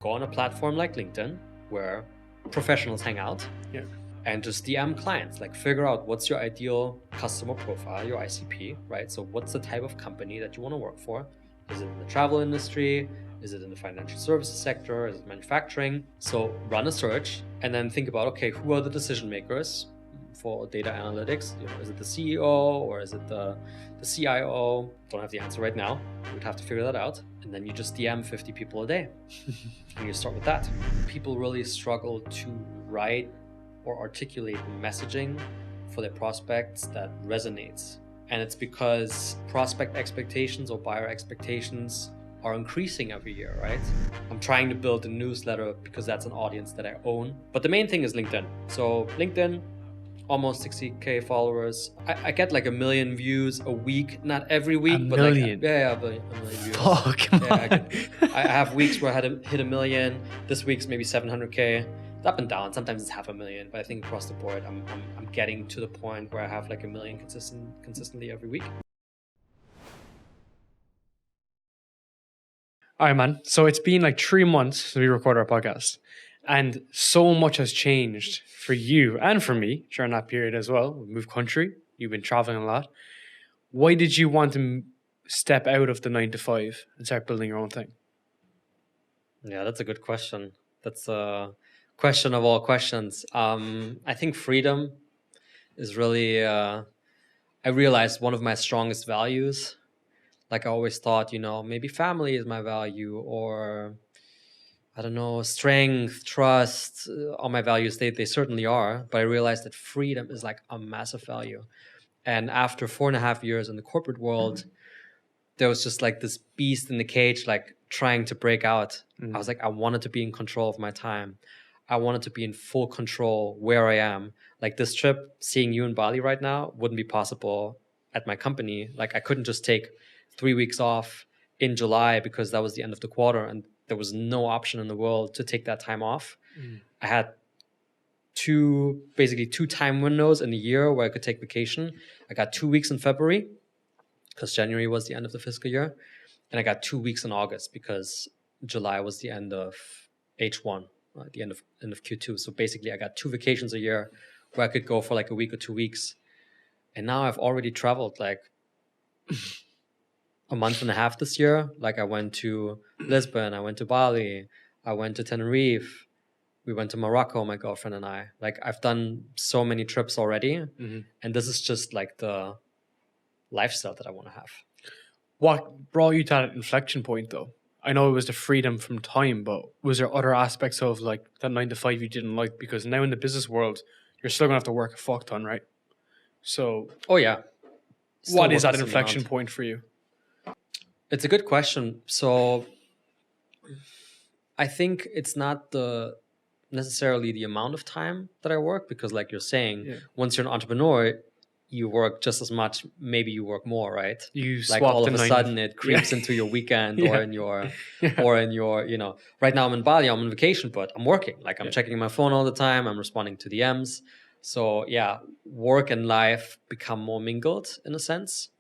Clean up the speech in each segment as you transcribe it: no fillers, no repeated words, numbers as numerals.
Go on a platform like LinkedIn where professionals hang out. Yeah. And just DM clients, like figure out what's your ideal customer profile, your ICP, right? So what's the type of company that you want to work for? Is it in the travel industry? Is it in the financial services sector? Is it manufacturing? So run a search and then think about, okay, who are the decision makers for data analytics? Is it the CEO or is it the CIO? Don't have the answer right now. We'd have to figure that out. And then you just DM 50 people a day and you start with that. People really struggle to write or articulate messaging for their prospects that resonates. And it's because prospect expectations or buyer expectations are increasing every year, right? I'm trying to build a newsletter because that's an audience that I own. But the main thing is LinkedIn. So LinkedIn, almost 60K followers. I get like 1 million views a week, not every week, but like, a million views. Fuck, I have weeks where I hit 1 million. This week's maybe 700K. It's up and down. Sometimes it's 500,000, but I think across the board, I'm getting to the point where I have like 1 million consistently every week. All right, man. So it's been like 3 months since we recorded our podcast, and so much has changed for you and for me during that period as well. We moved country. You've been traveling a lot. Why did you want to step out of the 9 to 5 and start building your own thing? Yeah, that's a good question. That's a question of all questions. I think freedom is really, I realized one of my strongest values. Like I always thought, maybe family is my value, or I don't know, strength, trust, all my values, they certainly are. But I realized that freedom is like a massive value. And after 4.5 years in the corporate world, there was just like this beast in the cage, like trying to break out. I was like, I wanted to be in control of my time. I wanted to be in full control where I am. Like this trip, seeing you in Bali right now wouldn't be possible at my company. Like I couldn't just take 3 weeks off in July because that was the end of the quarter and there was no option in the world to take that time off. I had basically two time windows in a year where I could take vacation. I got 2 weeks in February because January was the end of the fiscal year. And I got 2 weeks in August because July was the end of H1, the end of Q2. So basically I got 2 vacations a year where I could go for like a week or 2 weeks. And now I've already traveled like a month and a half this year. Like I went to Lisbon, I went to Bali, I went to Tenerife, we went to Morocco, my girlfriend and I. Like I've done so many trips already. And this is just like the lifestyle that I want to have. What brought you to that inflection point though? I know it was the freedom from time, but was there other aspects of like that 9 to 5 you didn't like? Because now in the business world, you're still gonna have to work a fuck ton, right? So, oh yeah. What is that inflection point for you? It's a good question. So I think it's not necessarily the amount of time that I work, because like you're saying, once you're an entrepreneur, you work just as much, maybe you work more, right? You like all of a sudden it creeps into your weekend or in your, right now I'm in Bali, I'm on vacation, but I'm working. Like I'm checking my phone all the time. I'm responding to DMs. So yeah, work and life become more mingled in a sense.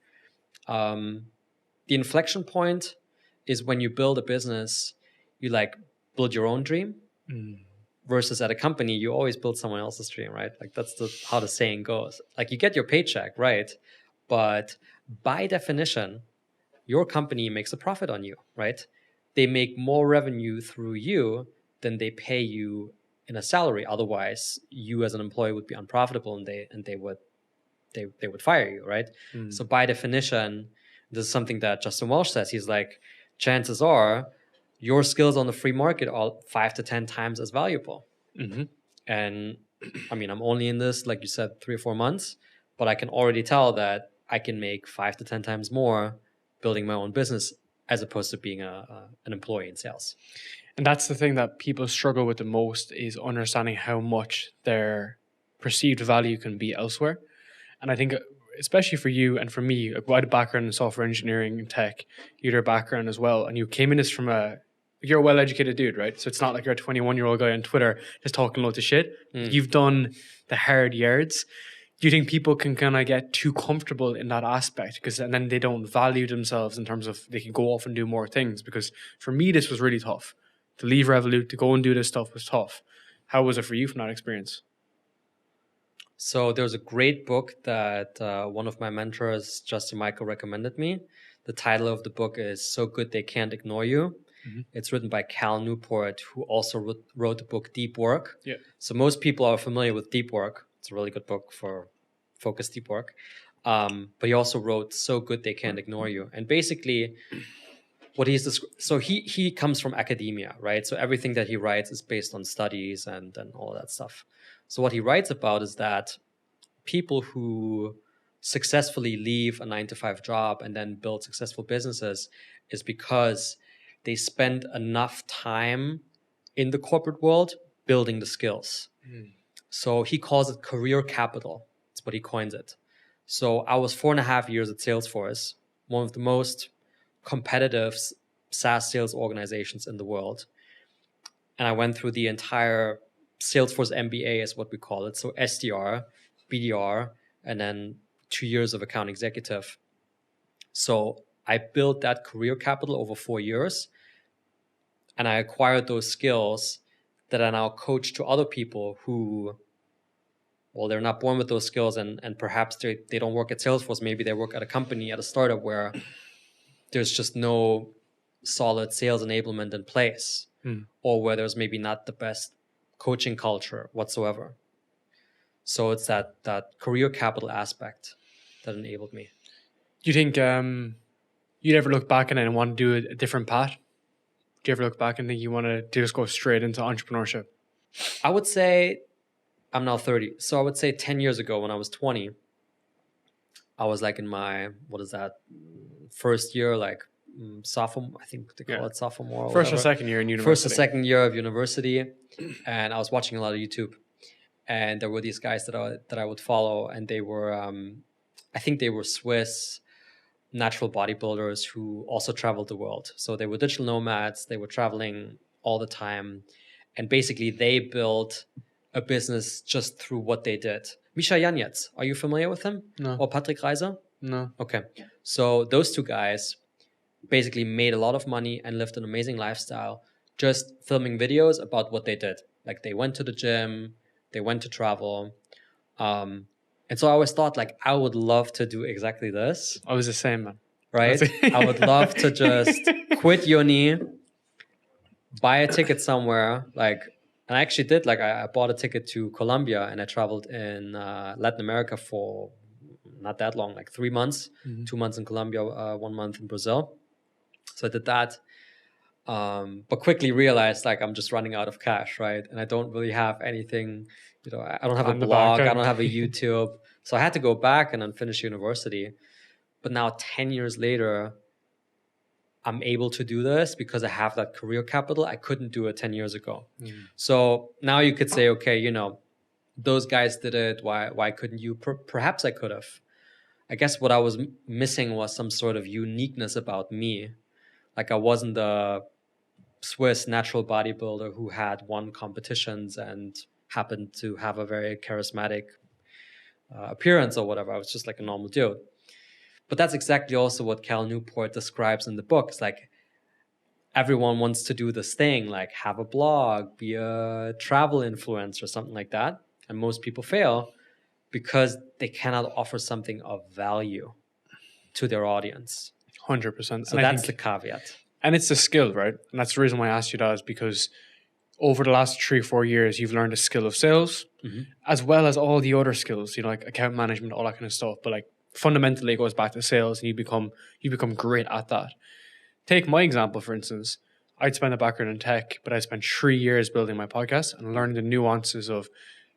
The inflection point is when you build a business, you like build your own dream. Versus at a company, you always build someone else's dream, right? Like that's how the saying goes. Like you get your paycheck, right? But by definition, your company makes a profit on you, right? They make more revenue through you than they pay you in a salary. Otherwise, you as an employee would be unprofitable and they would fire you, right? So by definition, this is something that Justin Welsh says. He's like, chances are your skills on the free market are 5 to 10 times as valuable. And I mean, I'm only in this, like you said, 3 or 4 months, but I can already tell that I can make 5 to 10 times more building my own business as opposed to being an employee in sales. And that's the thing that people struggle with the most, is understanding how much their perceived value can be elsewhere. And I think especially for you and for me, I had a background in software engineering and tech, you had a background as well, and you came in this from you're a well-educated dude, right? So it's not like you're a 21-year-old guy on Twitter just talking loads of shit. You've done the hard yards. Do you think people can kind of get too comfortable in that aspect and then they don't value themselves in terms of they can go off and do more things? Because for me, this was really tough to leave Revolut, to go and do this stuff was tough. How was it for you from that experience? So there's a great book that one of my mentors, Justin Michael, recommended me. The title of the book is So Good They Can't Ignore You. Mm-hmm. It's written by Cal Newport, who also wrote the book Deep Work. Yeah. So most people are familiar with Deep Work. It's a really good book for focused deep work. But he also wrote So Good They Can't Ignore You. And basically, what he comes from academia, right? So everything that he writes is based on studies and all that stuff. So what he writes about is that people who successfully leave a 9-to-5 job and then build successful businesses is because they spend enough time in the corporate world building the skills. So he calls it career capital. That's what he coins it. So I was 4.5 years at Salesforce, one of the most competitive SaaS sales organizations in the world. And I went through the entire Salesforce MBA is what we call it. So SDR, BDR, and then 2 years of account executive. So I built that career capital over 4 years, and I acquired those skills that I now coach to other people who, well, they're not born with those skills, and perhaps they don't work at Salesforce. Maybe they work at a company, at a startup where there's just no solid sales enablement in place, or where there's maybe not the best coaching culture whatsoever. So it's that career capital aspect that enabled me. Do you think you'd ever look back and then want to do a different path? Do you ever look back and think you want to just go straight into entrepreneurship? I would say, I'm now 30. So I would say 10 years ago when I was 20, I was like in my, first year, like sophomore, I think they call it sophomore. Or first or second year in university. First or second year of university. And I was watching a lot of YouTube. And there were these guys that I would follow, and they were, I think they were Swiss natural bodybuilders who also traveled the world. So they were digital nomads. They were traveling all the time. And basically they built a business just through what they did. Misha Janetz, are you familiar with him? No. Or Patrick Reiser? No. Okay. So those two guys basically made a lot of money and lived an amazing lifestyle just filming videos about what they did. Like they went to the gym, they went to travel. And so I always thought, like, I would love to do exactly this. I was the same, man. Right? I would love to just quit uni, buy a ticket somewhere, like, and I actually did, like, I bought a ticket to Colombia, and I traveled in Latin America for not that long, like 3 months, 2 months in Colombia, 1 month in Brazil. So I did that. But quickly realized, like, I'm just running out of cash, right? And I don't really have anything, I don't have a blog, I don't have a YouTube. So I had to go back and then finish university. But now 10 years later, I'm able to do this because I have that career capital. I couldn't do it 10 years ago. So now you could say, okay, those guys did it. Why couldn't you? Perhaps I could have. I guess what I was missing was some sort of uniqueness about me. Like I wasn't the Swiss natural bodybuilder who had won competitions and happened to have a very charismatic appearance or whatever. I was just like a normal dude. But that's exactly also what Cal Newport describes in the book. It's like everyone wants to do this thing, like have a blog, be a travel influencer, something like that. And most people fail because they cannot offer something of value to their audience. 100%. So that's the caveat. And it's a skill, right? And that's the reason why I asked you that, is because over the last 3 or 4 years, you've learned a skill of sales, as well as all the other skills, like account management, all that kind of stuff. But like fundamentally, it goes back to sales, and you become great at that. Take my example, for instance. I'd spent a background in tech, but I spent 3 years building my podcast and learning the nuances of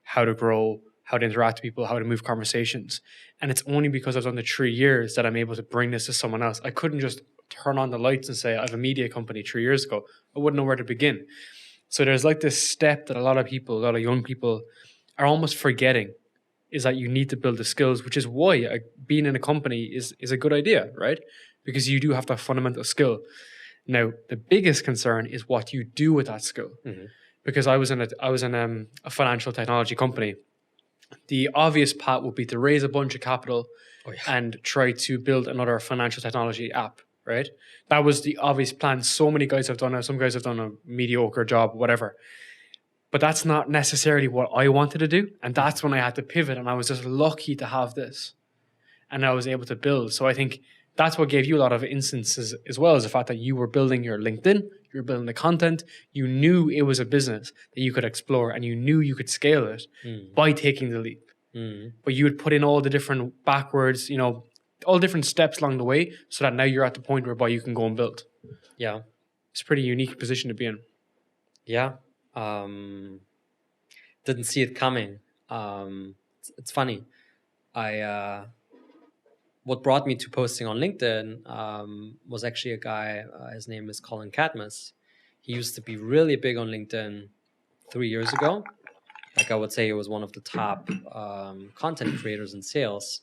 how to grow, how to interact with people, how to move conversations. And it's only because I've done the 3 years that I'm able to bring this to someone else. I couldn't just turn on the lights and say, I have a media company 3 years ago. I wouldn't know where to begin. So there's like this step that a lot of young people are almost forgetting, is that you need to build the skills, which is why being in a company is a good idea, right? Because you do have that fundamental skill. Now, the biggest concern is what you do with that skill. Because I was in a financial technology company. The obvious path would be to raise a bunch of capital and try to build another financial technology app, right? That was the obvious plan. So many guys have done it. Some guys have done a mediocre job, whatever. But that's not necessarily what I wanted to do. And that's when I had to pivot. And I was just lucky to have this. And I was able to build. So I think that's what gave you a lot of instances, as well as the fact that you were building your LinkedIn, you were building the content, you knew it was a business that you could explore, and you knew you could scale it by taking the leap. But you would put in all the different backwards, all different steps along the way, so that now you're at the point whereby you can go and build. Yeah. It's a pretty unique position to be in. Yeah. Didn't see it coming. It's funny. What brought me to posting on LinkedIn was actually a guy, his name is Colin Cadmus. He used to be really big on LinkedIn 3 years ago. Like, I would say he was one of the top content creators in sales.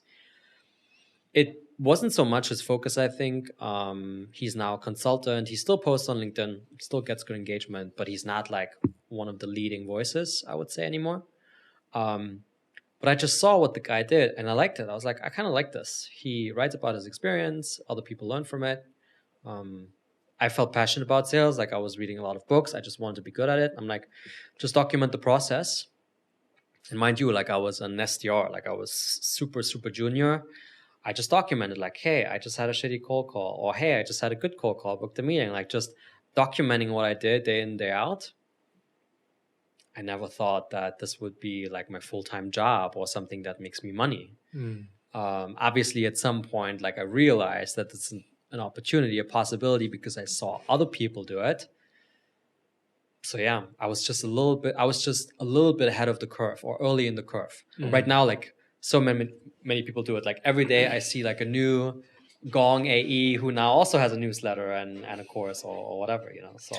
It wasn't so much his focus, I think. He's now a consultant. He still posts on LinkedIn, still gets good engagement, but he's not like one of the leading voices, I would say, anymore. But I just saw what the guy did and I liked it. I was like, I kind of like this. He writes about his experience. Other people learn from it. I felt passionate about sales. Like, I was reading a lot of books. I just wanted to be good at it. I'm like, just document the process. And mind you, like, I was an SDR. Like, I was super, super junior. I just documented, like, hey, I just had a shitty cold call. Or, hey, I just had a good cold call, booked a meeting. Like, just documenting what I did day in, day out. I never thought that this would be like my full-time job or something that makes me money. Obviously, at some point, like, I realized that it's an opportunity, a possibility, because I saw other people do it. So yeah, I was just a little bit ahead of the curve, or early in the curve. Right now, like, so many people do it. Like, every day I see like a new Gong AE who now also has a newsletter and a course or whatever, So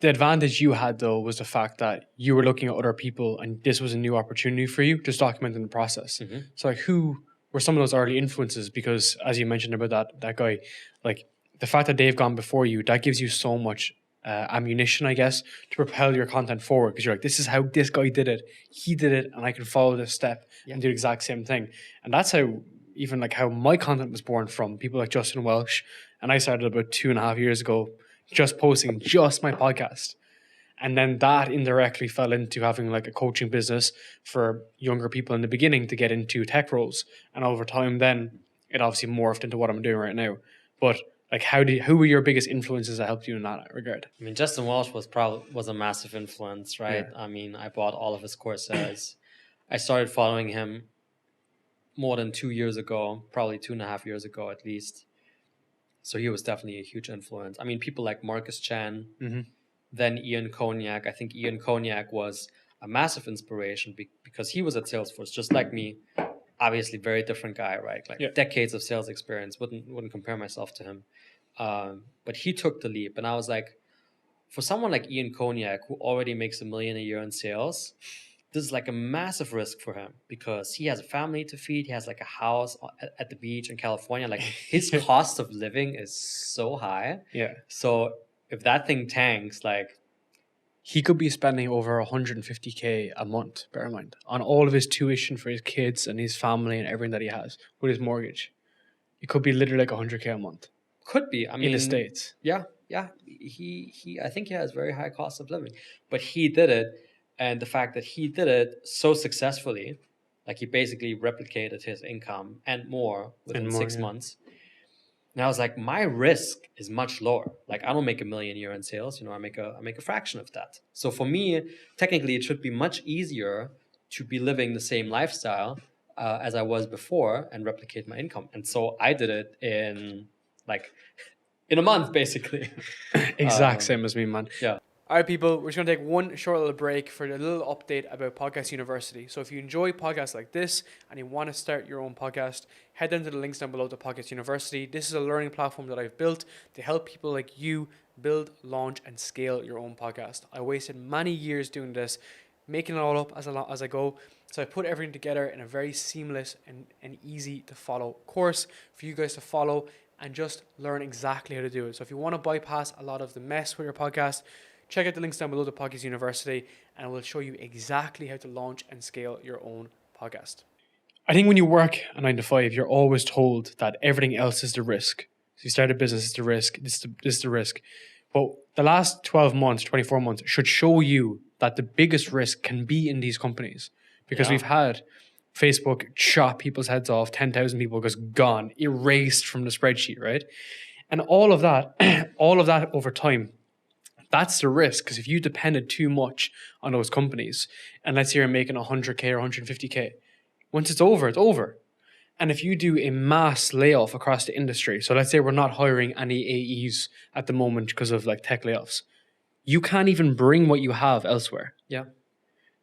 the advantage you had, though, was the fact that you were looking at other people and this was a new opportunity for you, just documenting the process. So, like, who were some of those early influences? Because as you mentioned about that guy, like, the fact that they've gone before you, that gives you so much ammunition, I guess, to propel your content forward. Because you're like, this is how this guy did it. He did it, and I can follow this step and do the exact same thing. And that's how my content was born from people like Justin Welsh. And I started about 2.5 years ago, just posting just my podcast. And then that indirectly fell into having like a coaching business for younger people in the beginning to get into tech roles. And over time, then it obviously morphed into what I'm doing right now. But like, who were your biggest influences that helped you in that regard? I mean, Justin Welsh was a massive influence, right? Yeah. I mean, I bought all of his courses. I started following him more than 2 years ago, probably 2.5 years ago at least. So he was definitely a huge influence. I mean, people like Marcus Chan, then Ian Cognac. I think Ian Cognac was a massive inspiration because he was at Salesforce, just like me. Obviously, very different guy, right? Like, decades of sales experience. Wouldn't compare myself to him. But he took the leap. And I was like, for someone like Ian Cognac, who already makes $1 million a year in sales, this is like a massive risk for him because he has a family to feed. He has like a house at the beach in California. Like, his cost of living is so high. Yeah. So if that thing tanks, like, he could be spending over $150K a month, bear in mind, on all of his tuition for his kids and his family and everything that he has with his mortgage. It could be literally like $100K a month. Could be. I mean, in the States. Yeah. He I think he has very high cost of living, but he did it. And the fact that he did it so successfully, like, he basically replicated his income and more within 6 months. And I was like, my risk is much lower. Like, I don't make $1 million a year in sales. I make a fraction of that. So for me, technically, it should be much easier to be living the same lifestyle as I was before and replicate my income. And so I did it in a month, basically. Exact same as me, man. Yeah. All right, people, we're just going to take one short little break for a little update about Podcast University. So if you enjoy podcasts like this and you want to start your own podcast, head down to the links down below to Podcast University. This is a learning platform that I've built to help people like you build, launch, and scale your own podcast. I wasted many years doing this, making it all up as I go. So I put everything together in a very seamless and easy to follow course for you guys to follow and just learn exactly how to do it. So if you want to bypass a lot of the mess with your podcast, check out the links down below to Podcast University, and it will show you exactly how to launch and scale your own podcast. I think when you work a 9 to 5, you're always told that everything else is the risk. So you start a business, it's the risk. This is the risk. But the last 12 months, 24 months should show you that the biggest risk can be in these companies, because we've had Facebook chop people's heads off, 10,000 people just gone, erased from the spreadsheet, right? And all of that over time, that's the risk. Because if you depended too much on those companies, and let's say you're making 100K or 150K, once it's over, it's over. And if you do a mass layoff across the industry, so let's say we're not hiring any AEs at the moment because of like tech layoffs, you can't even bring what you have elsewhere. Yeah.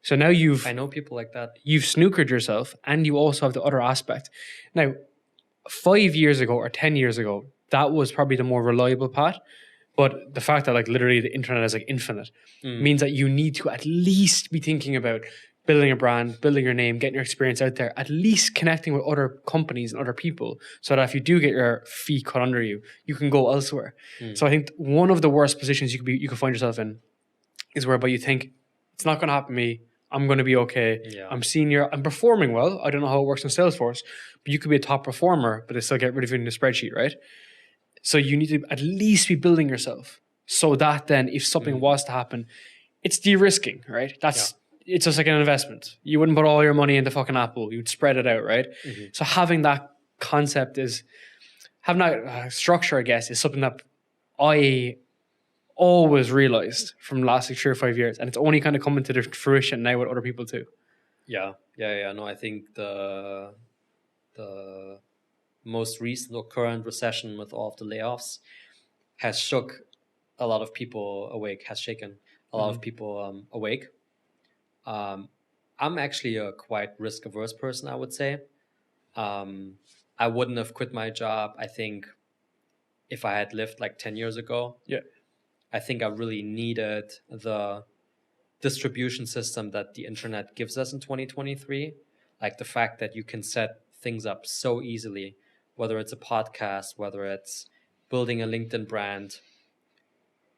So now I know people like that. You've snookered yourself, and you also have the other aspect. Now, 5 years ago or 10 years ago, that was probably the more reliable path. But the fact that like literally the internet is like infinite means that you need to at least be thinking about building a brand, building your name, getting your experience out there, at least connecting with other companies and other people, so that if you do get your feet cut under you, you can go elsewhere. So I think one of the worst positions you could find yourself in is whereby you think, it's not going to happen to me. I'm going to be okay. Yeah. I'm senior. I'm performing well. I don't know how it works in Salesforce, but you could be a top performer, but they still get rid of you in the spreadsheet, right? So you need to at least be building yourself, so that then if something was to happen, it's de-risking, right? It's just like an investment. You wouldn't put all your money into fucking Apple. You'd spread it out, right? So having that concept having that structure, I guess, is something that I always realized from the last like 3 or 5 years. And it's only kind of coming to the fruition now with other people too. Yeah. No, I think the most recent or current recession with all of the layoffs has shook a lot of people awake, has shaken a lot of people awake. I'm actually a quite risk averse person, I would say. I wouldn't have quit my job, I think, if I had lived like 10 years ago. Yeah. I think I really needed the distribution system that the internet gives us in 2023. Like the fact that you can set things up so easily, whether it's a podcast, whether it's building a LinkedIn brand,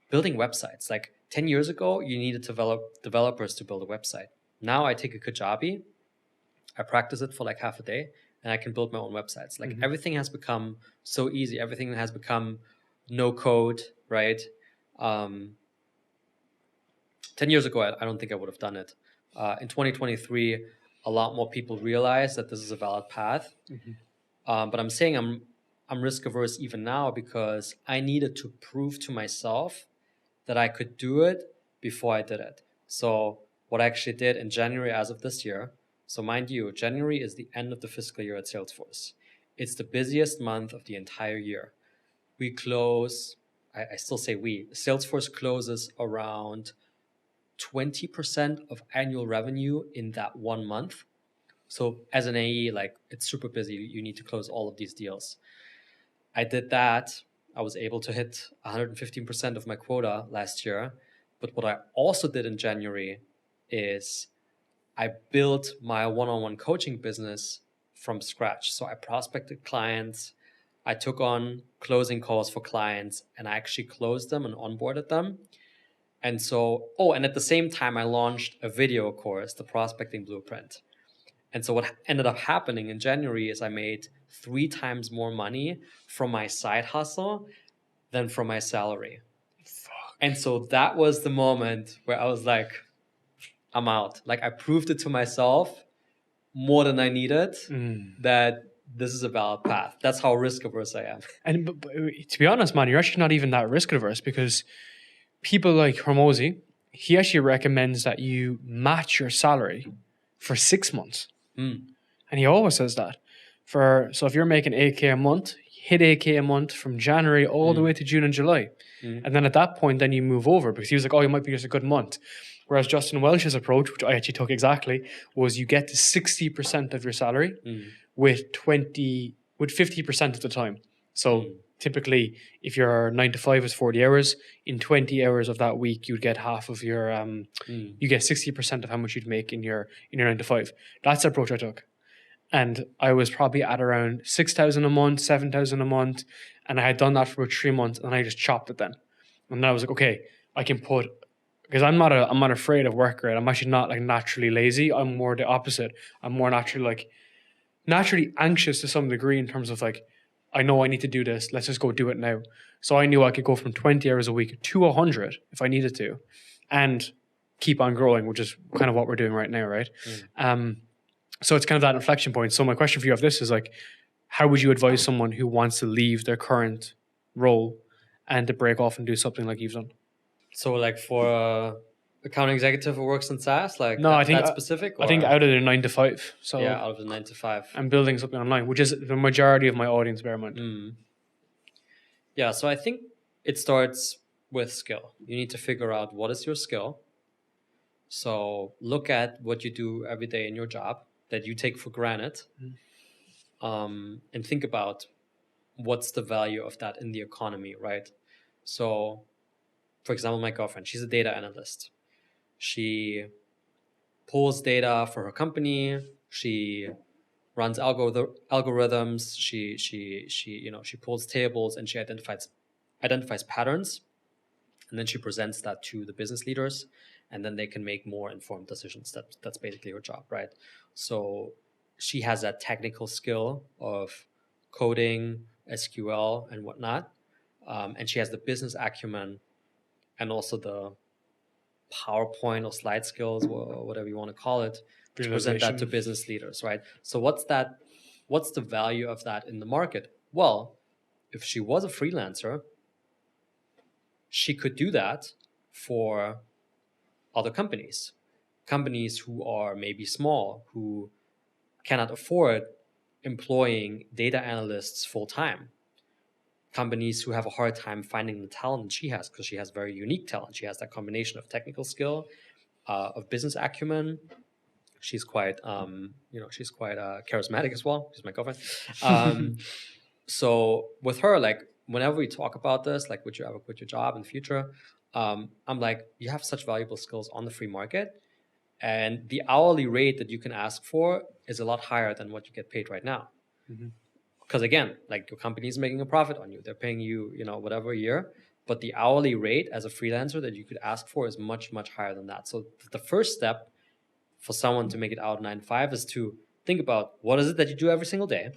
building websites. Like 10 years ago, you needed to developers to build a website. Now I take a Kajabi, I practice it for like half a day, and I can build my own websites. Like everything has become so easy. Everything has become no code, right? 10 years ago, I don't think I would have done it. In 2023, a lot more people realize that this is a valid path. But I'm saying I'm risk averse even now because I needed to prove to myself that I could do it before I did it. So what I actually did in January as of this year, so mind you, January is the end of the fiscal year at Salesforce. It's the busiest month of the entire year. We close, I still say we, Salesforce closes around 20% of annual revenue in that 1 month. So as an AE, like it's super busy. You need to close all of these deals. I did that. I was able to hit 115% of my quota last year. But what I also did in January is I built my one-on-one coaching business from scratch. So I prospected clients. I took on closing calls for clients and I actually closed them and onboarded them. And so, and at the same time, I launched a video course, the Prospecting Blueprint. And so what ended up happening in January is I made 3 times more money from my side hustle than from my salary. Fuck. And so that was the moment where I was like, I'm out. Like I proved it to myself more than I needed that this is a valid path. That's how risk averse I am. And but to be honest, man, you're actually not even that risk averse, because people like Hormozy, he actually recommends that you match your salary for 6 months. And he always says that. So if you're making 8K a month, hit 8K a month from January all the way to June and July. And then at that point, then you move over, because he was like, oh, you might be just a good month. Whereas Justin Welch's approach, which I actually took exactly, was you get to 60% of your salary with 50% of the time. So typically, if your 9 to 5 is 40 hours, in 20 hours of that week, you'd get half of your, you get 60% of how much you'd make in your 9 to 5. That's the approach I took. And I was probably at around 6,000 a month, 7,000 a month. And I had done that for about 3 months, and I just chopped it then. And then I was like, okay, I can put, because I'm not afraid of work, right? I'm actually not like naturally lazy. I'm more the opposite. I'm more naturally anxious to some degree in terms of like, I know I need to do this. Let's just go do it now. So I knew I could go from 20 hours a week to 100 if I needed to, and keep on growing, which is kind of what we're doing right now, right? So it's kind of that inflection point. So my question for you of this is like, how would you advise someone who wants to leave their current role and to break off and do something like you've done? So like for account executive who works in SaaS, like no, I think that's specific. I think out of the 9 to 5. So yeah, out of the 9 to 5. I'm building something online, which is the majority of my audience, bear in mind. Yeah, so I think it starts with skill. You need to figure out what is your skill. So look at what you do every day in your job that you take for granted, and think about what's the value of that in the economy, right? So, for example, my girlfriend, she's a data analyst. She pulls data for her company. She runs algorithms. She pulls tables, and she identifies patterns, and then she presents that to the business leaders, and then they can make more informed decisions. That's basically her job, right? So she has that technical skill of coding, SQL, and whatnot, and she has the business acumen and also the PowerPoint or slide skills, or whatever you want to call it, to present that to business leaders, right? So what's the value of that in the market? Well, if she was a freelancer, she could do that for other companies who are maybe small, who cannot afford employing data analysts full time. Companies who have a hard time finding the talent she has, because she has very unique talent. She has that combination of technical skill, of business acumen. She's quite, charismatic as well. She's my girlfriend. So with her, like whenever we talk about this, like would you ever quit your job in the future? I'm like, you have such valuable skills on the free market, and the hourly rate that you can ask for is a lot higher than what you get paid right now. Because again, like your company is making a profit on you. They're paying you, whatever a year, but the hourly rate as a freelancer that you could ask for is much, much higher than that. So the first step for someone to make it out 9 to 5 is to think about what is it that you do every single day,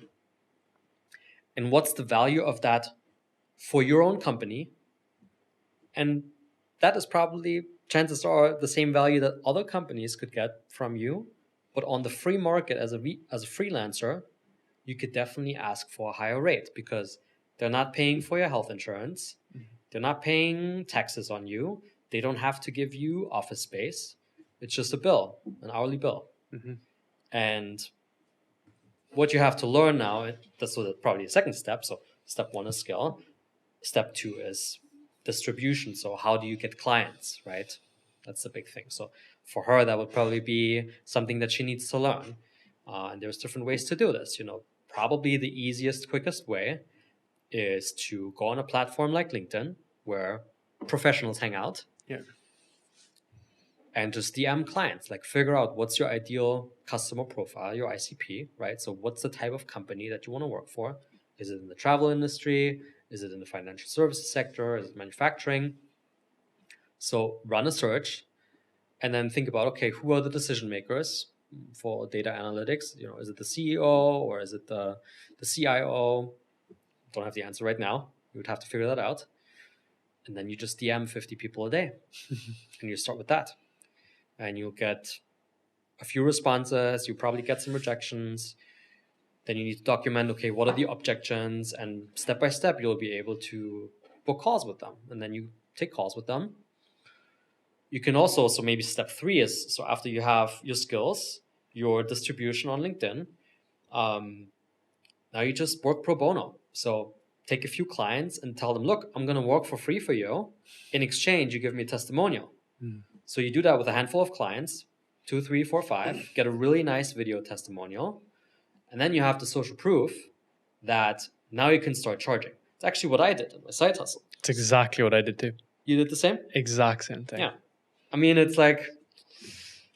and what's the value of that for your own company. And that is probably, chances are, the same value that other companies could get from you. But on the free market as a freelancer, you could definitely ask for a higher rate, because they're not paying for your health insurance. They're not paying taxes on you. They don't have to give you office space. It's just a bill, an hourly bill. And what you have to learn now, that's probably a second step. So step 1 is skill. Step 2 is distribution. So how do you get clients, right? That's the big thing. So for her, that would probably be something that she needs to learn. And there's different ways to do this. Probably the easiest, quickest way is to go on a platform like LinkedIn, where professionals hang out. Yeah. And just DM clients, like figure out what's your ideal customer profile, your ICP, right? So what's the type of company that you want to work for? Is it in the travel industry? Is it in the financial services sector? Is it manufacturing? So run a search, and then think about, okay, who are the decision makers for data analytics? Is it the CEO or is it the CIO? Don't have the answer right now. You would have to figure that out. And then you just DM 50 people a day and you start with that. And you'll get a few responses. You probably get some rejections. Then you need to document, okay, what are the objections? And step by step, you'll be able to book calls with them. And then you take calls with them. You can also, so maybe step 3 is, so after you have your skills, your distribution on LinkedIn, now you just work pro bono. So take a few clients and tell them, look, I'm going to work for free for you. In exchange, you give me a testimonial. So you do that with a handful of clients, 2, 3, 4, 5, get a really nice video testimonial. And then you have the social proof that now you can start charging. It's actually what I did in my side hustle. It's exactly what I did too. You did the same? Exact same thing. Yeah. I mean, it's like,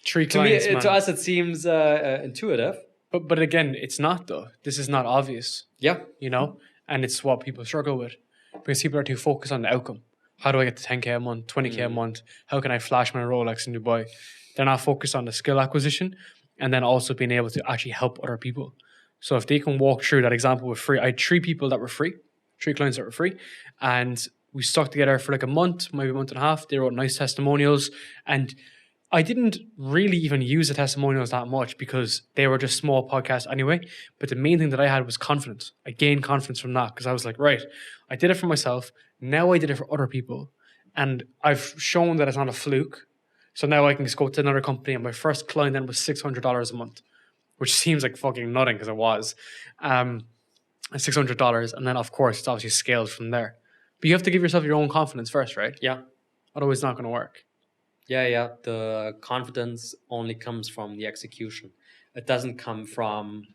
3 to clients, me, to us, it seems intuitive. But again, it's not though. This is not obvious. Yeah. And it's what people struggle with, because people are too focused on the outcome. How do I get to 10K a month, 20K a month? How can I flash my Rolex in Dubai? They're not focused on the skill acquisition, and then also being able to actually help other people. So if they can walk through that example with free, I had 3 people that were free, 3 clients that were free, and we stuck together for like a month, maybe a month and a half. They wrote nice testimonials, and I didn't really even use the testimonials that much because they were just small podcasts anyway. But the main thing that I had was confidence. I gained confidence from that because I was like, right, I did it for myself. Now I did it for other people. And I've shown that it's not a fluke. So now I can just go to another company, and my first client then was $600 a month, which seems like fucking nothing because it was. $600. And then, of course, it's obviously scaled from there. But you have to give yourself your own confidence first, right? Yeah. Otherwise, it's not going to work. Yeah. The confidence only comes from the execution. It doesn't come from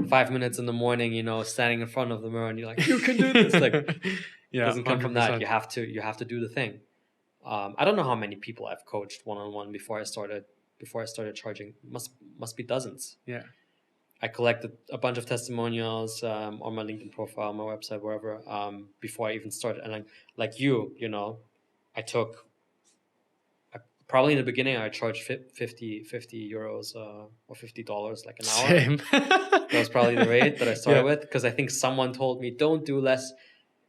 5 minutes in the morning, standing in front of the mirror and you're like, you can do this. Like, it doesn't come from that. You have to do the thing. I don't know how many people I've coached one-on-one before I started charging. Must be dozens. Yeah. I collected a bunch of testimonials on my LinkedIn profile, my website, wherever, before I even started. And like you, I took. Probably in the beginning, I charged 50 euros or $50 like an hour. Same. That was probably the rate that I started with, because I think someone told me don't do less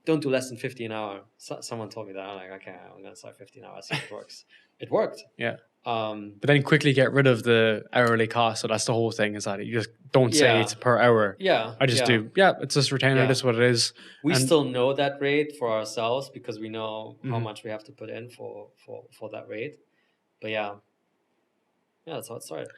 than 50 an hour. Someone told me that. I'm like, okay, I'm gonna start 50 an hour. See if it works. It worked. Yeah. But then quickly get rid of the hourly cost. So that's the whole thing, is that you just don't say it's per hour. Yeah. I just do. Yeah, it's just retainer. Yeah. That's what it is. We still know that rate for ourselves because we know how Mhm. much we have to put in for that rate. But yeah, that's how it started.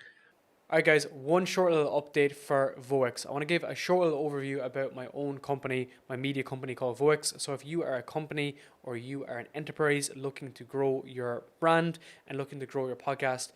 All right, guys, one short little update for Voix. I want to give a short little overview about my own company, my media company called Voix. So if you are a company or you are an enterprise looking to grow your brand and looking to grow your podcast,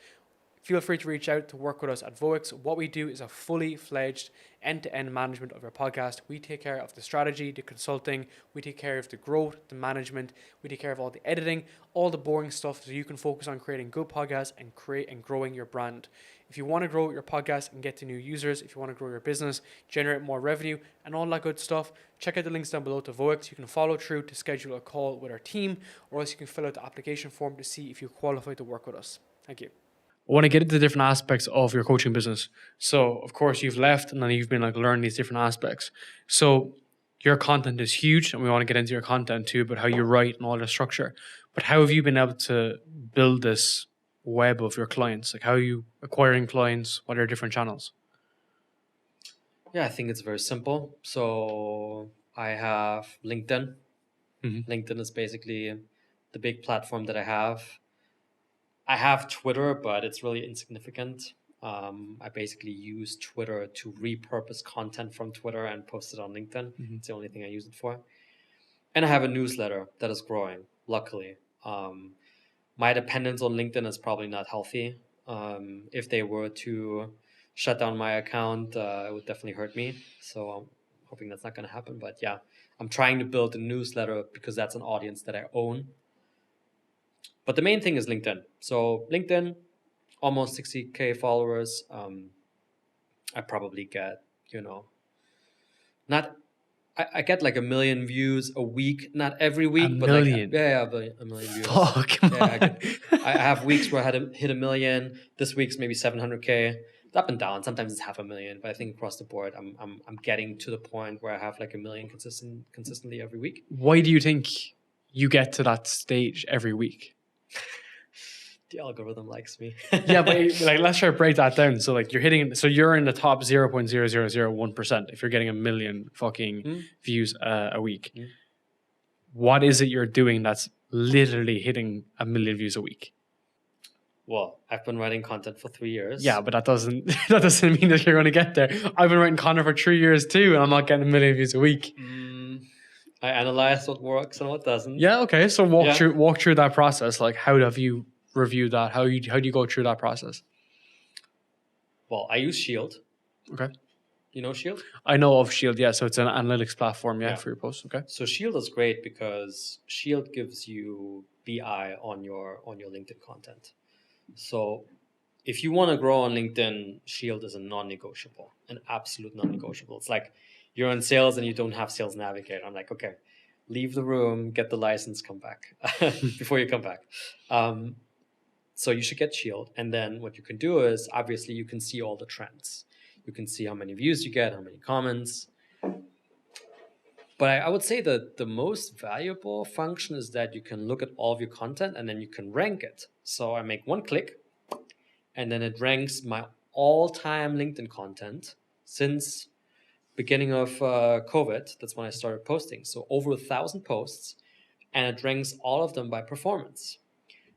feel free to reach out to work with us at Voix. What we do is a fully fledged end-to-end management of your podcast. We take care of the strategy, the consulting, we take care of the growth, the management, we take care of all the editing, all the boring stuff, so you can focus on creating good podcasts and growing your brand. If you want to grow your podcast and get to new users, if you want to grow your business, generate more revenue and all that good stuff, check out the links down below to Voix. You can follow through to schedule a call with our team, or else you can fill out the application form to see if you qualify to work with us. Thank you. I want to get into different aspects of your coaching business. So, of course, you've left and then you've been learning these different aspects. So, your content is huge, and we want to get into your content too, but how you write and all the structure. But how have you been able to build this web of your clients? Like, how are you acquiring clients? What are your different channels? Yeah, I think it's very simple. So I have LinkedIn. Mm-hmm. LinkedIn is basically the big platform that I have. I have Twitter, but it's really insignificant. I basically use Twitter to repurpose content from Twitter and post it on LinkedIn. Mm-hmm. It's the only thing I use it for. And I have a newsletter that is growing, luckily. My dependence on LinkedIn is probably not healthy. If they were to shut down my account, it would definitely hurt me. So I'm hoping that's not going to happen. But yeah, I'm trying to build a newsletter because that's an audience that I own. But the main thing is LinkedIn. So LinkedIn, almost 60K followers. I probably get, I get like 1 million views a week, not every week, but million. Like, a million views. Fuck, come on. I have weeks where I had to hit 1 million. This week's maybe 700K. It's up and down. Sometimes it's 500,000, but I think across the board, I'm getting to the point where I have like 1 million consistently every week. Why do you think you get to that stage every week? The algorithm likes me. Yeah, but let's try to break that down. So you're in the top 0.0001% if you're getting 1 million fucking views a week. What is it you're doing that's literally hitting 1 million views a week? Well, I've been writing content for 3 years. Yeah, but that doesn't mean that you're going to get there. I've been writing content for 3 years too, and I'm not getting 1 million views a week. I analyze what works and what doesn't. Yeah, okay. So walk through that process. Like, how have you reviewed that? How do you go through that process? Well, I use Shield. Okay. You know Shield? I know of Shield, yeah. So it's an analytics platform, for your posts. Okay. So Shield is great because Shield gives you BI on your LinkedIn content. So if you want to grow on LinkedIn, Shield is a non-negotiable, an absolute non-negotiable. It's like you're in sales and you don't have Sales Navigator. I'm like, okay, leave the room, get the license, come back before you come back. So you should get Shield. And then what you can do is, obviously, you can see all the trends. You can see how many views you get, how many comments. But I would say that the most valuable function is that you can look at all of your content and then you can rank it. So I make one click and then it ranks my all-time LinkedIn content since beginning of COVID. That's when I started posting. So over 1,000 posts, and it ranks all of them by performance.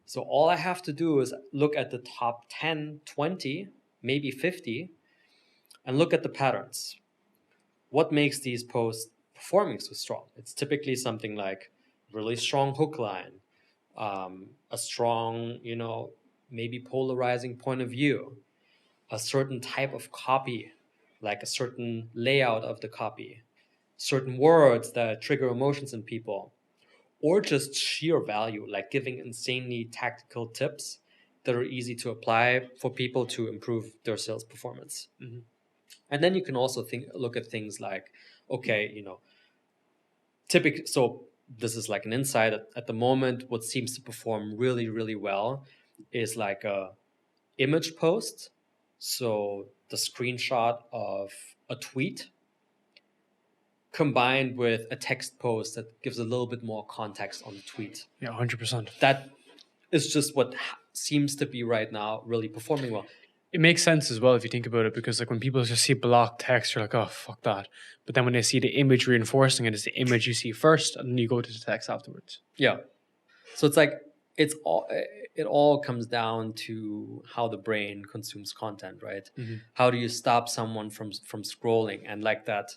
So all I have to do is look at the top 10, 20, maybe 50, and look at the patterns. What makes these posts performing so strong? It's typically something like really strong hook line, a strong, maybe polarizing point of view, a certain type of copy, like a certain layout of the copy, certain words that trigger emotions in people, or just sheer value, like giving insanely tactical tips that are easy to apply for people to improve their sales performance. Mm-hmm. And then you can also look at things like, okay, so this is like an insight at the moment. What seems to perform really, really well is like a image post. So the screenshot of a tweet combined with a text post that gives a little bit more context on the tweet. Yeah, 100%. That is just what seems to be right now really performing well. It makes sense as well if you think about it, because like when people just see block text, you're like, oh, fuck that. But then when they see the image reinforcing it, it's the image you see first and then you go to the text afterwards. Yeah. So it's like, it all comes down to how the brain consumes content, right? Mm-hmm. How do you stop someone from scrolling? And like that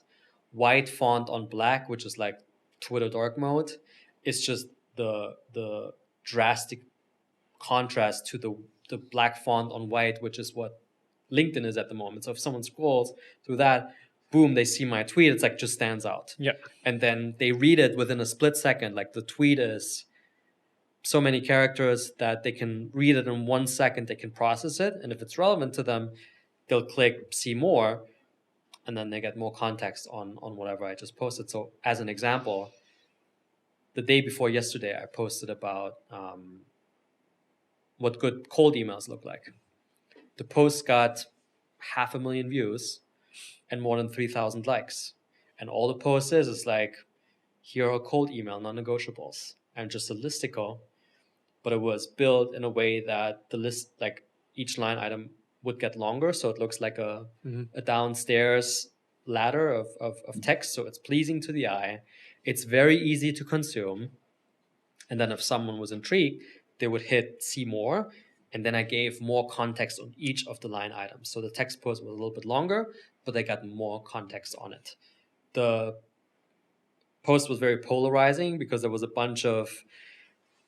white font on black, which is like Twitter dark mode, it's just the drastic contrast to the black font on white, which is what LinkedIn is at the moment. So if someone scrolls through that, boom, they see my tweet, it's like just stands out. Yeah. And then they read it within a split second. Like the tweet is so many characters that they can read it in 1 second, they can process it. And if it's relevant to them, they'll click see more, and then they get more context on whatever I just posted. So as an example, the day before yesterday, I posted about what good cold emails look like. The post got 500,000 views and more than 3,000 likes. And all the post is like, here are cold email non-negotiables. And just a listicle, but it was built in a way that the list, like each line item would get longer. So it looks like a downstairs ladder of text. So it's pleasing to the eye. It's very easy to consume. And then if someone was intrigued, they would hit see more. And then I gave more context on each of the line items. So the text post was a little bit longer, but they got more context on it. The post was very polarizing because there was a bunch of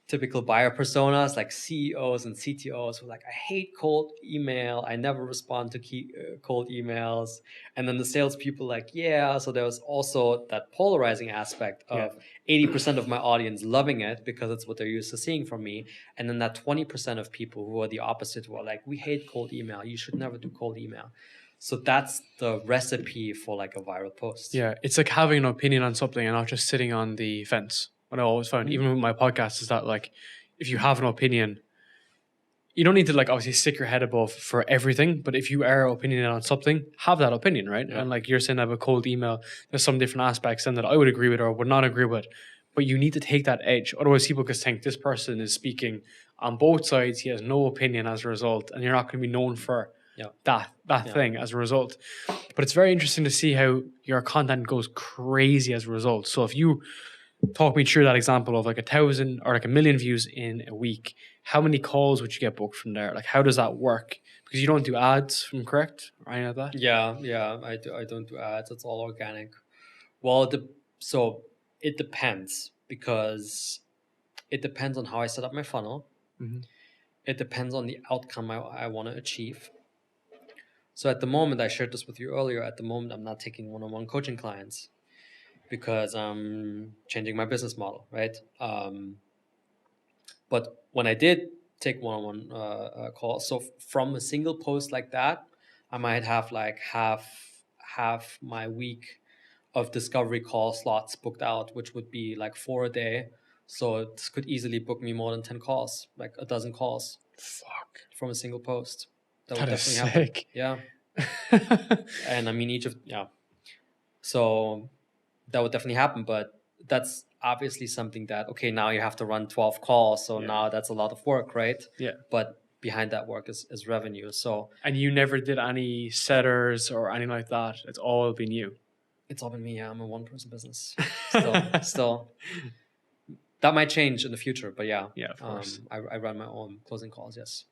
typical buyer personas like CEOs and CTOs who were like, I hate cold email. I never respond to cold emails. And then the salespeople like, yeah. So there was also that polarizing aspect of 80% of my audience loving it because it's what they're used to seeing from me. And then that 20% of people who are the opposite, who are like, we hate cold email. You should never do cold email. So that's the recipe for like a viral post. Yeah, it's like having an opinion on something and not just sitting on the fence. What I always found, even with my podcast, is that like, if you have an opinion, you don't need to like obviously stick your head above for everything. But if you are opinionated on something, have that opinion, right? Yeah. And like you're saying, I have a cold email. There's some different aspects in that I would agree with or would not agree with. But you need to take that edge. Otherwise, people just think this person is speaking on both sides. He has no opinion as a result, and you're not going to be known for that thing as a result. But it's very interesting to see how your content goes crazy as a result. So if you talk me through that example of like 1,000 or like 1,000,000 views in a week, how many calls would you get booked from there? Like, how does that work? Because you don't do ads, if I'm correct, or any of that? Yeah, I don't do ads. It's all organic. Well, so it depends, because it depends on how I set up my funnel. Mm-hmm. It depends on the outcome I want to achieve. So at the moment, I shared this with you earlier, at the moment, I'm not taking one-on-one coaching clients because I'm changing my business model, right? But when I did take one-on-one calls, so from a single post like that, I might have like half my week of discovery call slots booked out, which would be like 4 a day. So this could easily book me more than 10 calls, like a dozen calls. Fuck. From a single post. That is sick. Yeah. And I mean, so that would definitely happen, but that's obviously something that, okay, now you have to run 12 calls. So now that's a lot of work, right? Yeah. But behind that work is revenue. So. And you never did any setters or anything like that. It's all been you. It's all been me. Yeah, I'm a one-person business. Still. That might change in the future, but yeah. Yeah, of course. I run my own closing calls, yes.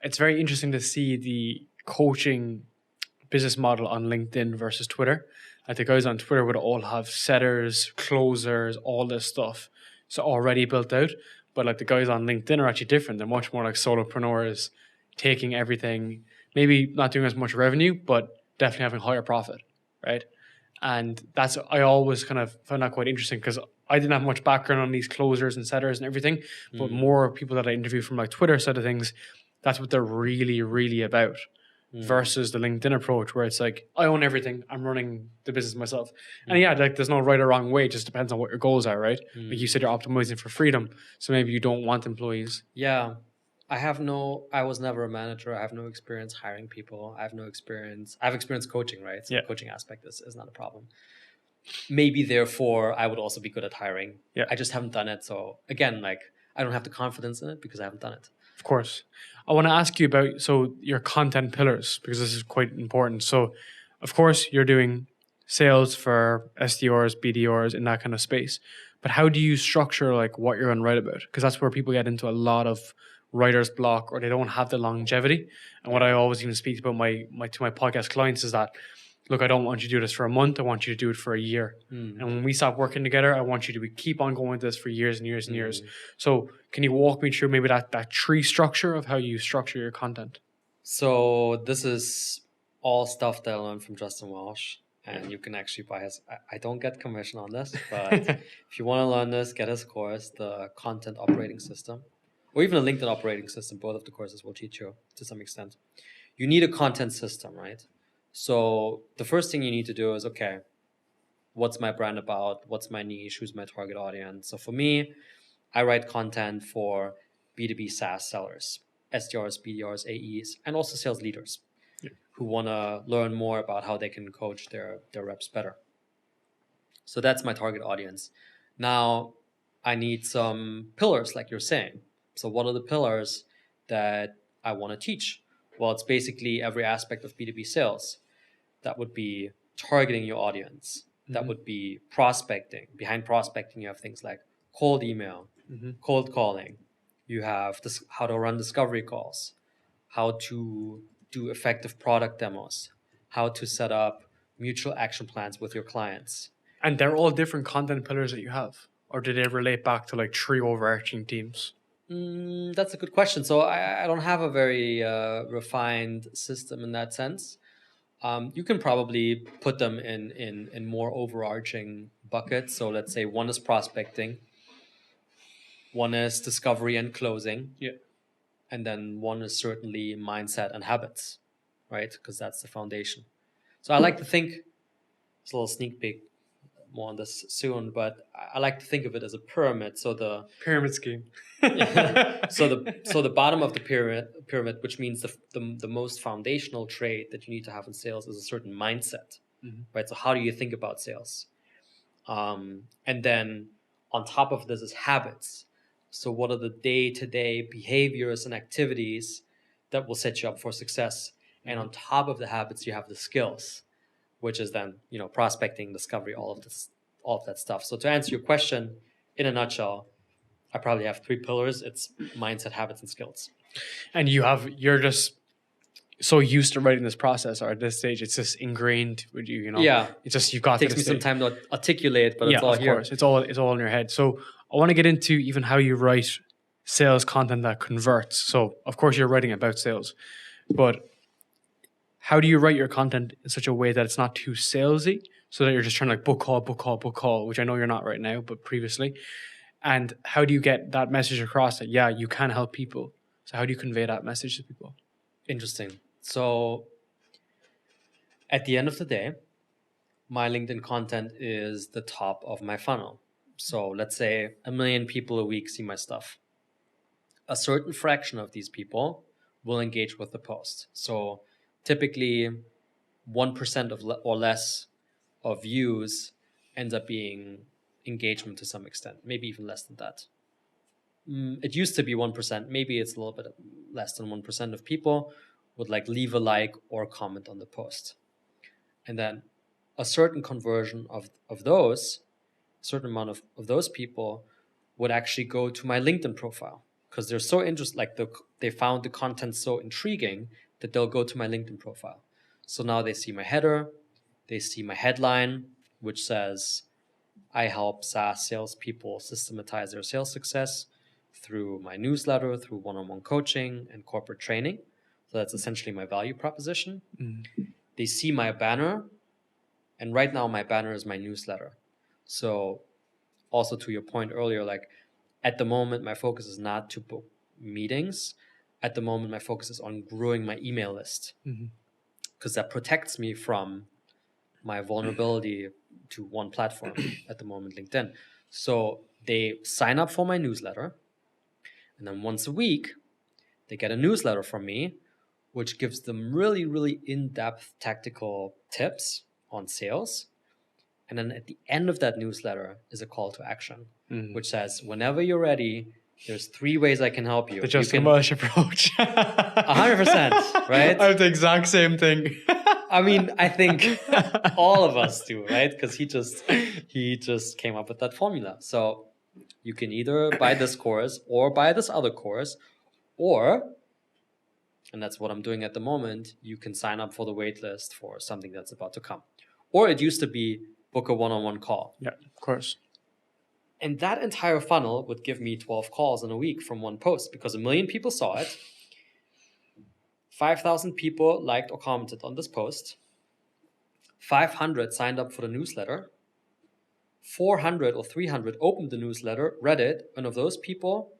It's very interesting to see the coaching business model on LinkedIn versus Twitter. Like the guys on Twitter would all have setters, closers, all this stuff. So already built out. But like the guys on LinkedIn are actually different. They're much more like solopreneurs, taking everything, maybe not doing as much revenue, but definitely having higher profit, right? And I always kind of found that quite interesting because I didn't have much background on these closers and setters and everything, but more people that I interview from like Twitter side of things, that's what they're really, really about. Versus the LinkedIn approach where it's like, I own everything, I'm running the business myself. And yeah, like there's no right or wrong way, it just depends on what your goals are, right? Like you said, you're optimizing for freedom, so maybe you don't want employees. Yeah, I was never a manager. I have no experience hiring people. I have experience coaching, right? So the coaching aspect is not a problem. Maybe therefore I would also be good at hiring. Yeah, I just haven't done it. So again, like I don't have the confidence in it because I haven't done it. Of course. I want to ask you about your content pillars, because this is quite important. So of course you're doing sales for SDRs, BDRs in that kind of space. But how do you structure like what you're going to write about? Because that's where people get into a lot of writer's block, or they don't have the longevity. And what I always even speak about to my podcast clients is that, look, I don't want you to do this for a month. I want you to do it for a year. And when we stop working together, I want you to keep on going with this for years and years and years. So can you walk me through maybe that tree structure of how you structure your content? So this is all stuff that I learned from Justin Walsh. And you can actually buy his, I don't get commission on this, but if you want to learn this, get his course, the Content Operating System, or even the LinkedIn Operating System. Both of the courses will teach you to some extent. You need a content system, right? So the first thing you need to do is, okay, what's my brand about? What's my niche? Who's my target audience? So for me, I write content for B2B SaaS sellers, SDRs, BDRs, AEs, and also sales leaders who want to learn more about how they can coach their reps better. So that's my target audience. Now, I need some pillars, like you're saying. So what are the pillars that I want to teach? Well, it's basically every aspect of B2B sales. That would be targeting your audience. That would be prospecting. Behind prospecting, you have things like cold email, cold calling. You have how to run discovery calls, how to do effective product demos, how to set up mutual action plans with your clients. And they're all different content pillars that you have? Or do they relate back to like 3 overarching themes? That's a good question. So I don't have a very refined system in that sense. You can probably put them in more overarching buckets. So let's say one is prospecting, one is discovery and closing, and then one is certainly mindset and habits, right? Because that's the foundation. So I like to think, it's a little sneak peek, more on this soon, but I like to think of it as a pyramid. So the pyramid scheme. So the bottom of the pyramid, which means the most foundational trait that you need to have in sales, is a certain mindset, right? So how do you think about sales? And then on top of this is habits. So what are the day-to-day behaviors and activities that will set you up for success? And on top of the habits, you have the skills, which is then, prospecting, discovery, all of that stuff. So to answer your question, in a nutshell, I probably have 3 pillars. It's mindset, habits, and skills. And you're just so used to writing this process, or at this stage, it's just ingrained with you, Yeah. It's just, you've got it takes me some time to articulate, but it's all here. Of course. It's all in your head. So I want to get into even how you write sales content that converts. So of course you're writing about sales, but how do you write your content in such a way that it's not too salesy, so that you're just trying to like book call, which I know you're not right now, but previously. And how do you get that message across that, you can help people? So how do you convey that message to people? Interesting. So at the end of the day, my LinkedIn content is the top of my funnel. So let's say 1 million people a week see my stuff. A certain fraction of these people will engage with the post. So typically 1% or less of views ends up being engagement to some extent, maybe even less than that. It used to be 1%. Maybe it's a little bit less than 1% of people would like leave a like or comment on the post. And then a certain conversion of those, a certain amount of those people would actually go to my LinkedIn profile because they're so interested, like they found the content so intriguing that they'll go to my LinkedIn profile. So now they see my header, they see my headline, which says, I help SaaS salespeople systematize their sales success through my newsletter, through one-on-one coaching and corporate training. So that's essentially my value proposition. They see my banner, and right now my banner is my newsletter. So also to your point earlier, like at the moment, my focus is not to book meetings. At the moment, my focus is on growing my email list because that protects me from my vulnerability to one platform, at the moment, LinkedIn. So they sign up for my newsletter, and then once a week, they get a newsletter from me, which gives them really, really in-depth tactical tips on sales. And then at the end of that newsletter is a call to action, which says, whenever you're ready, there's 3 ways I can help you. The just commercial approach. 100%, right? I have the exact same thing. I mean, I think all of us do, right? Because he just came up with that formula. So you can either buy this course or buy this other course, or, and that's what I'm doing at the moment, you can sign up for the wait list for something that's about to come. Or it used to be book a one-on-one call. Yeah, of course. And that entire funnel would give me 12 calls in a week from one post because 1 million people saw it. 5,000 people liked or commented on this post. 500 signed up for the newsletter. 400 or 300 opened the newsletter, read it, and of those people,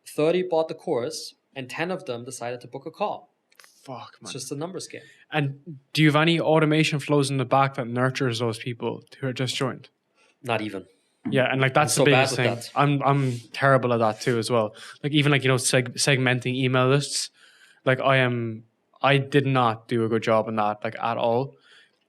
30 bought the course, and 10 of them decided to book a call. Fuck, man. It's just a numbers game. And do you have any automation flows in the back that nurtures those people who are just joined? Not even. Yeah, and like that's the biggest thing. I'm terrible at that too as well. Like even like, you know, segmenting email lists. Like I did not do a good job on that, like at all.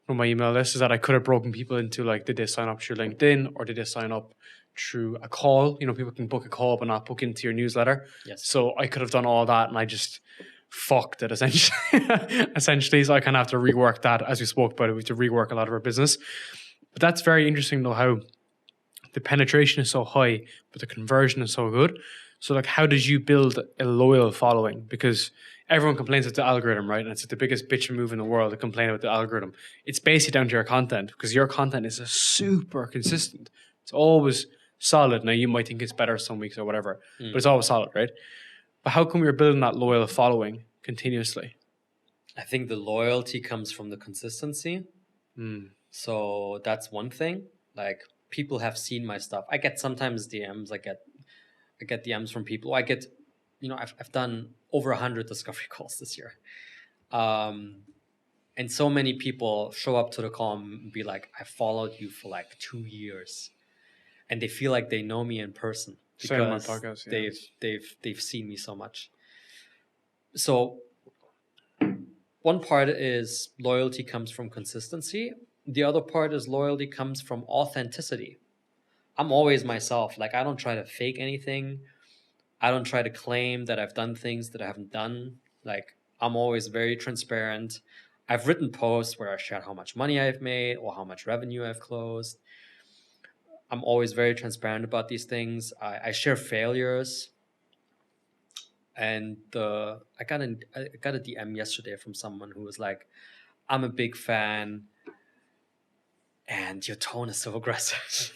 From my email list is that I could have broken people into like, did they sign up through LinkedIn or did they sign up through a call? You know, people can book a call but not book into your newsletter. Yes. So I could have done all that and I just fucked it essentially. So I kind of have to rework that. As we spoke about it, we have to rework a lot of our business. But that's very interesting though, how the penetration is so high, but the conversion is so good. So like, how did you build a loyal following? Because everyone complains about the algorithm, right? And it's the biggest bitch and move in the world to complain about the algorithm. It's basically down to your content because your content is super consistent. It's always solid. Now you might think it's better some weeks or whatever, but it's always solid, right? But how come you're building that loyal following continuously? I think the loyalty comes from the consistency. So that's one thing. Like people have seen my stuff. I get sometimes DMs. I get DMs from people. I get, you know, I've done over 100 discovery calls this year. And so many people show up to the call and be like, I followed you for like 2 years. And they feel like they know me in person because podcast, yeah. they've seen me so much. So one part is loyalty comes from consistency. The other part is loyalty comes from authenticity. I'm always myself. Like I don't try to fake anything. I don't try to claim that I've done things that I haven't done. Like I'm always very transparent. I've written posts where I shared how much money I've made or how much revenue I've closed. I'm always very transparent about these things. I share failures. And I got a DM yesterday from someone who was like, I'm a big fan and your tone is so aggressive.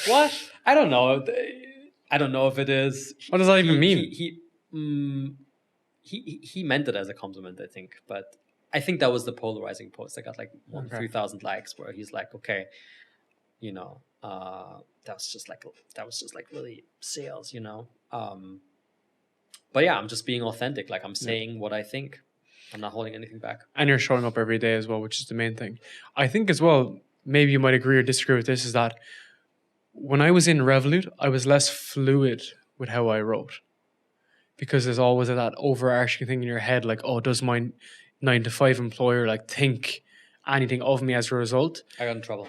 What? I don't know. I don't know if it is. What does that even mean? He meant it as a compliment, I think. But I think that was the polarizing post. I got like 3,000 likes where he's like, okay, you know, that was just like really sales, you know. But yeah, I'm just being authentic. Like I'm saying what I think. I'm not holding anything back. And you're showing up every day as well, which is the main thing. I think as well, maybe you might agree or disagree with this, is that when I was in Revolut, I was less fluid with how I wrote. Because there's always that overarching thing in your head, like, oh, does my 9-to-5 employer like think anything of me as a result. I got in trouble.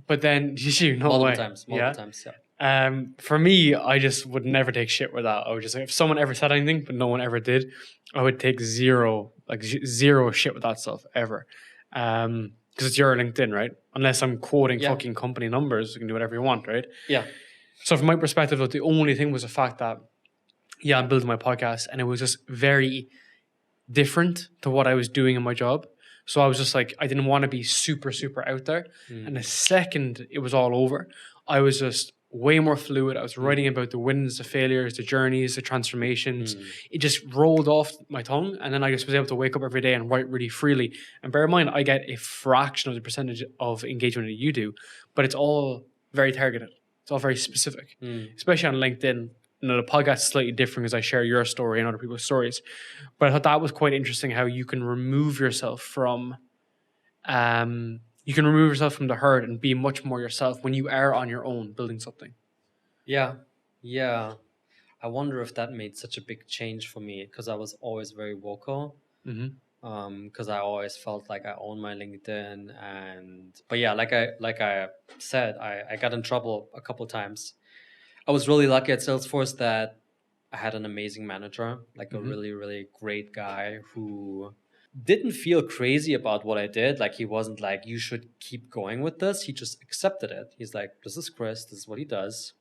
But then you know multiple times. Yeah. For me, I just would never take shit with that. I would just, if someone ever said anything, but no one ever did, I would take zero shit with that stuff ever. Because it's your LinkedIn, right? Unless I'm quoting fucking company numbers, you can do whatever you want, right? Yeah. So from my perspective, the only thing was the fact that, I'm building my podcast, and it was just very different to what I was doing in my job. So I was just like, I didn't want to be super, super out there. And the second it was all over, I was just way more fluid. I was writing about the wins, the failures, the journeys, the transformations. It just rolled off my tongue. And then I just was able to wake up every day and write really freely. And bear in mind, I get a fraction of the percentage of engagement that you do, but it's all very targeted. It's all very specific, especially on LinkedIn. You know, the podcast is slightly different because I share your story and other people's stories. But I thought that was quite interesting how you can remove yourself from the herd and be much more yourself when you are on your own building something. Yeah. I wonder if that made such a big change for me, because I was always very vocal. Because I always felt like I own my LinkedIn, but yeah, like I said, I got in trouble a couple times. I was really lucky at Salesforce that I had an amazing manager, like a really, really great guy who didn't feel crazy about what I did. Like, he wasn't like, you should keep going with this. He just accepted it. He's like, this is Chris, this is what he does.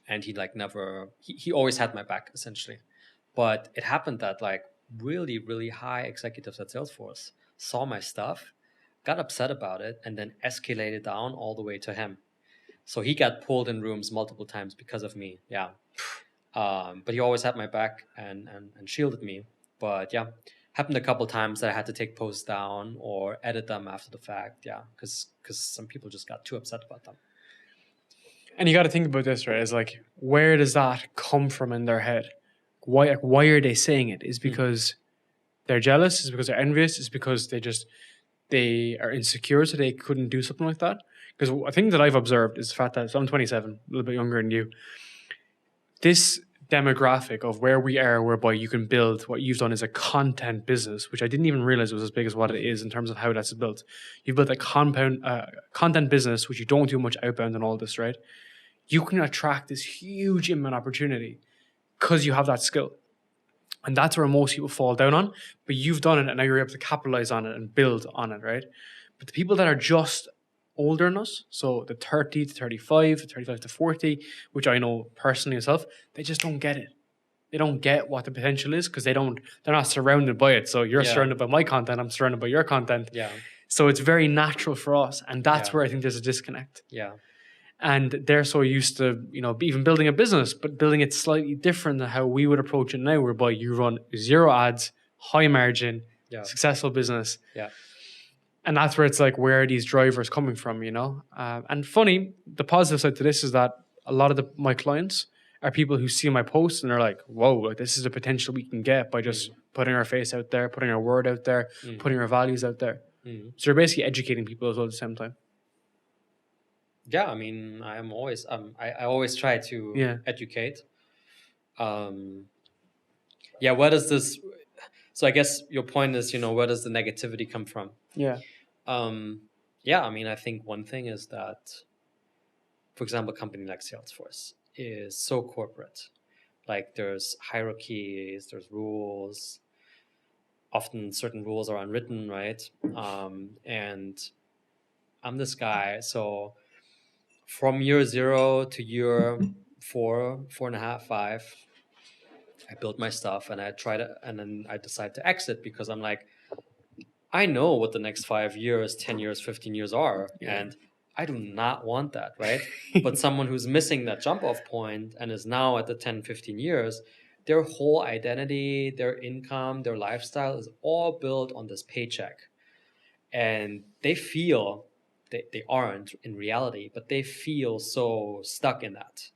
And he he always had my back, essentially. But it happened that like really, really high executives at Salesforce saw my stuff, got upset about it, and then escalated down all the way to him. So he got pulled in rooms multiple times because of me. Yeah. But he always had my back and shielded me. But yeah, happened a couple times that I had to take posts down or edit them after the fact. Yeah, because some people just got too upset about them. And you got to think about this, right? It's like, where does that come from in their head? Why are they saying it? Is because they're jealous? Is because they're envious? Is because they are insecure, so they couldn't do something like that? Because a thing that I've observed is the fact that, so I'm 27, a little bit younger than you. This demographic of where we are, whereby you can build what you've done is a content business, which I didn't even realize was as big as what it is in terms of how that's built. You've built a content business, which you don't do much outbound and all this, right? You can attract this huge inbound opportunity because you have that skill. And that's where most people fall down on. But you've done it, and now you're able to capitalize on it and build on it, right? But the people that are just older than us, so the 30 to 35, 35 to 40, which I know personally myself, they just don't get it. They don't get what the potential is because they're not surrounded by it. So you're surrounded by my content, I'm surrounded by your content. Yeah. So it's very natural for us. And that's where I think there's a disconnect. Yeah. And they're so used to, even building a business, but building it slightly different than how we would approach it now, whereby you run 0 ads, high margin, successful business. Yeah. And that's where it's like, where are these drivers coming from, And funny, the positive side to this is that a lot of my clients are people who see my posts and they're like, whoa, like this is the potential we can get by just putting our face out there, putting our word out there, putting our values out there. So you're basically educating people as well at the same time. Yeah, I mean, I always try to educate. Where does this? So I guess your point is, where does the negativity come from? Yeah. I mean, I think one thing is that, for example, a company like Salesforce is so corporate. Like, there's hierarchies, there's rules. Often certain rules are unwritten, right? And I'm this guy, so from year 0 to year 4, 4.5, 5, I built my stuff and and then I decide to exit because I'm like, I know what the next 5 years, 10 years, 15 years are. Yeah. And I do not want that, right? But someone who's missing that jump off point and is now at the 10, 15 years, their whole identity, their income, their lifestyle is all built on this paycheck. And they feel, they aren't in reality, but they feel so stuck in that.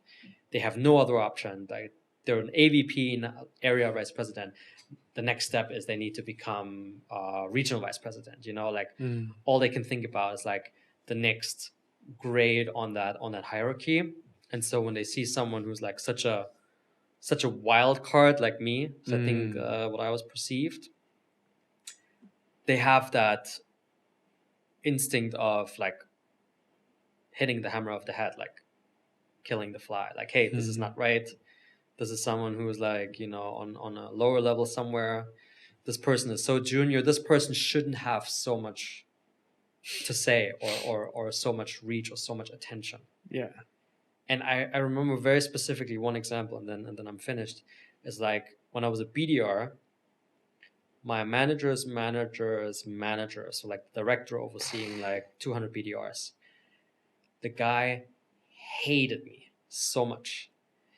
They have no other option. Like, they're an AVP, area vice president. The next step is they need to become regional vice president. All they can think about is like the next grade on that hierarchy. And so when they see someone who's like such a wild card like me, so I think what I was perceived, they have that instinct of like hitting the hammer of the head, like killing the fly. Like, hey, this is not right. This is someone who is like, you know, on a lower level somewhere. This person is so junior. This person shouldn't have so much to say or so much reach or so much attention. Yeah. And I remember very specifically one example, and then I'm finished, is like when I was a BDR, my manager's manager, so like the director overseeing like 200 BDRs, the guy hated me so much.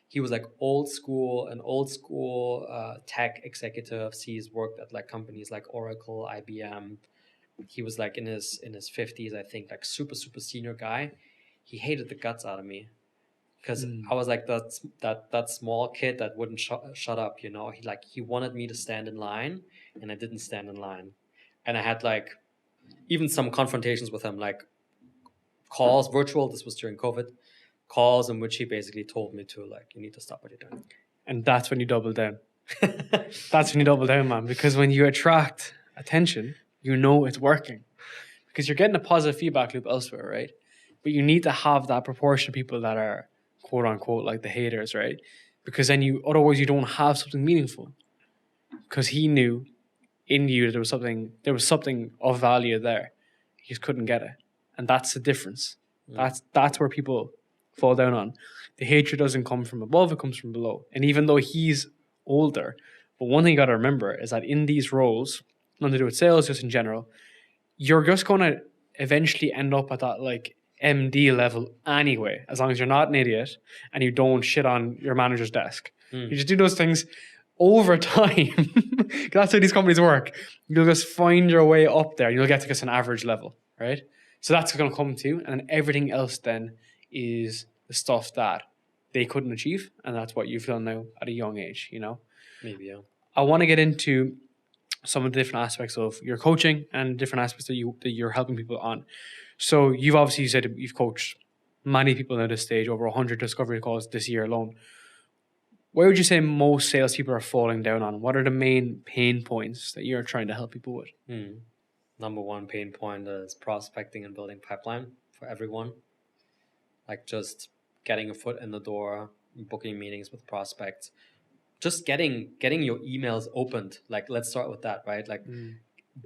He was like an old school tech executive. He's worked at like companies like Oracle, IBM. He was like in his 50s, I think, like super senior guy. He hated the guts out of me because I was like that small kid that wouldn't shut up, you know. He wanted me to stand in line, and I didn't stand in line, and I had like even some confrontations with him, like calls, virtual. This was during COVID. Calls in which he basically told me to, like, you need to stop what you're doing. And that's when you double down. That's when you double down, man. Because when you attract attention, you know it's working. Because you're getting a positive feedback loop elsewhere, right? But you need to have that proportion of people that are quote unquote like the haters, right? Because then otherwise you don't have something meaningful. Because he knew in you that there was something of value there. He just couldn't get it. And that's the difference. That's where people fall down on. The hatred doesn't come from above, it comes from below. And even though he's older, but one thing you got to remember is that in these roles, nothing to do with sales, just in general, you're just going to eventually end up at that like MD level anyway, as long as you're not an idiot and you don't shit on your manager's desk. You just do those things over time. That's how these companies work. You'll just find your way up there. You'll get to just an average level, right? So that's going to come to, and everything else then is the stuff that they couldn't achieve, and that's what you feel now at a young age, you know? Maybe, yeah. I want to get into some of the different aspects of your coaching and different aspects that you're helping people on. So you've obviously said you've coached many people at this stage, over 100 discovery calls this year alone. Where would you say most salespeople are falling down on? What are the main pain points that you're trying to help people with? Number one pain point is prospecting and building pipeline for everyone. Like just getting a foot in the door, booking meetings with prospects, just getting your emails opened. Like, let's start with that, right? Like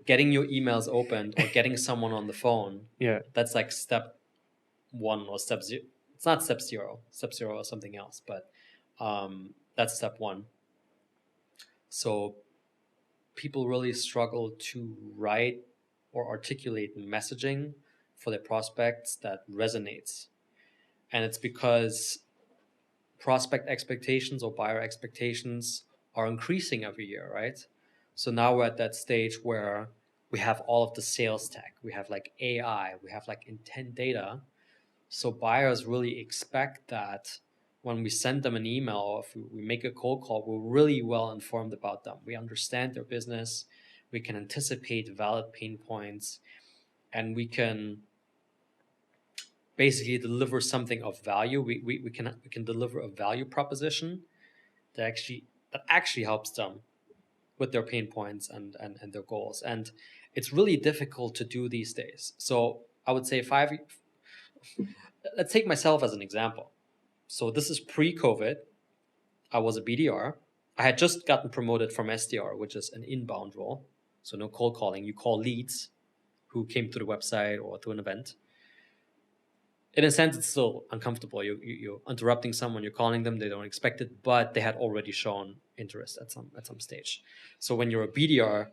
getting your emails opened or getting someone on the phone. Yeah. That's like step one or step zero. It's not step zero. Step zero or something else, but that's step one. So people really struggle to write or articulate messaging for their prospects that resonates. And it's because prospect expectations or buyer expectations are increasing every year, right? So now we're at that stage where we have all of the sales tech, we have like AI, we have like intent data. So buyers really expect that when we send them an email or if we make a cold call, we're really well informed about them. We understand their business, we can anticipate valid pain points, and we can basically deliver something of value. We can deliver a value proposition that actually helps them with their pain points and their goals. And it's really difficult to do these days. So I would say let's take myself as an example. So this is pre-COVID. I was a BDR. I had just gotten promoted from SDR, which is an inbound role. So no cold calling. You call leads who came to the website or to an event. In a sense, it's still uncomfortable. You're interrupting someone, you're calling them, they don't expect it, but they had already shown interest at some stage. So when you're a BDR,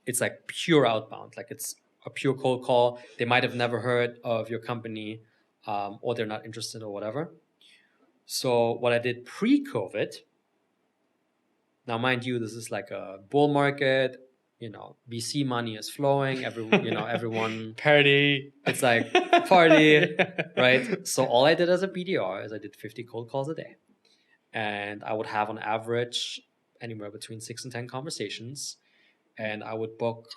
it's like pure outbound, like it's a pure cold call. They might have never heard of your company, or they're not interested or whatever. So what I did pre-COVID, now mind you, this is like a bull market. You know, VC money is flowing. Everyone Party. It's like party, right? So all I did as a BDR is I did 50 cold calls a day, and I would have on average anywhere between 6 and 10 conversations, and I would book.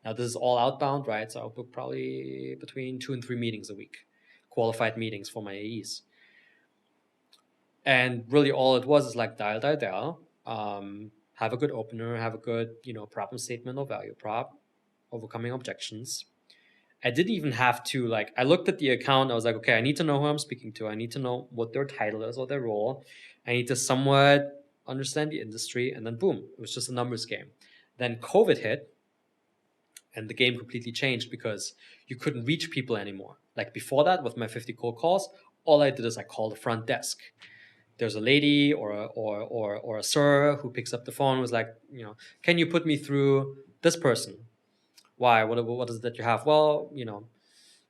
Now this is all outbound, right? So I'll book probably between 2 and 3 meetings a week, qualified meetings for my AEs. And really all it was is like dial. have a good opener, have a good, problem statement or value prop, overcoming objections. I didn't even have to, I looked at the account. I was like, okay, I need to know who I'm speaking to. I need to know what their title is or their role. I need to somewhat understand the industry. And then boom, it was just a numbers game. Then COVID hit and the game completely changed because you couldn't reach people anymore. Like before that, with my 50 cold calls, all I did is I called the front desk. There's a lady or a sir who picks up the phone and was like, can you put me through this person? Why? What is it that you have? Well,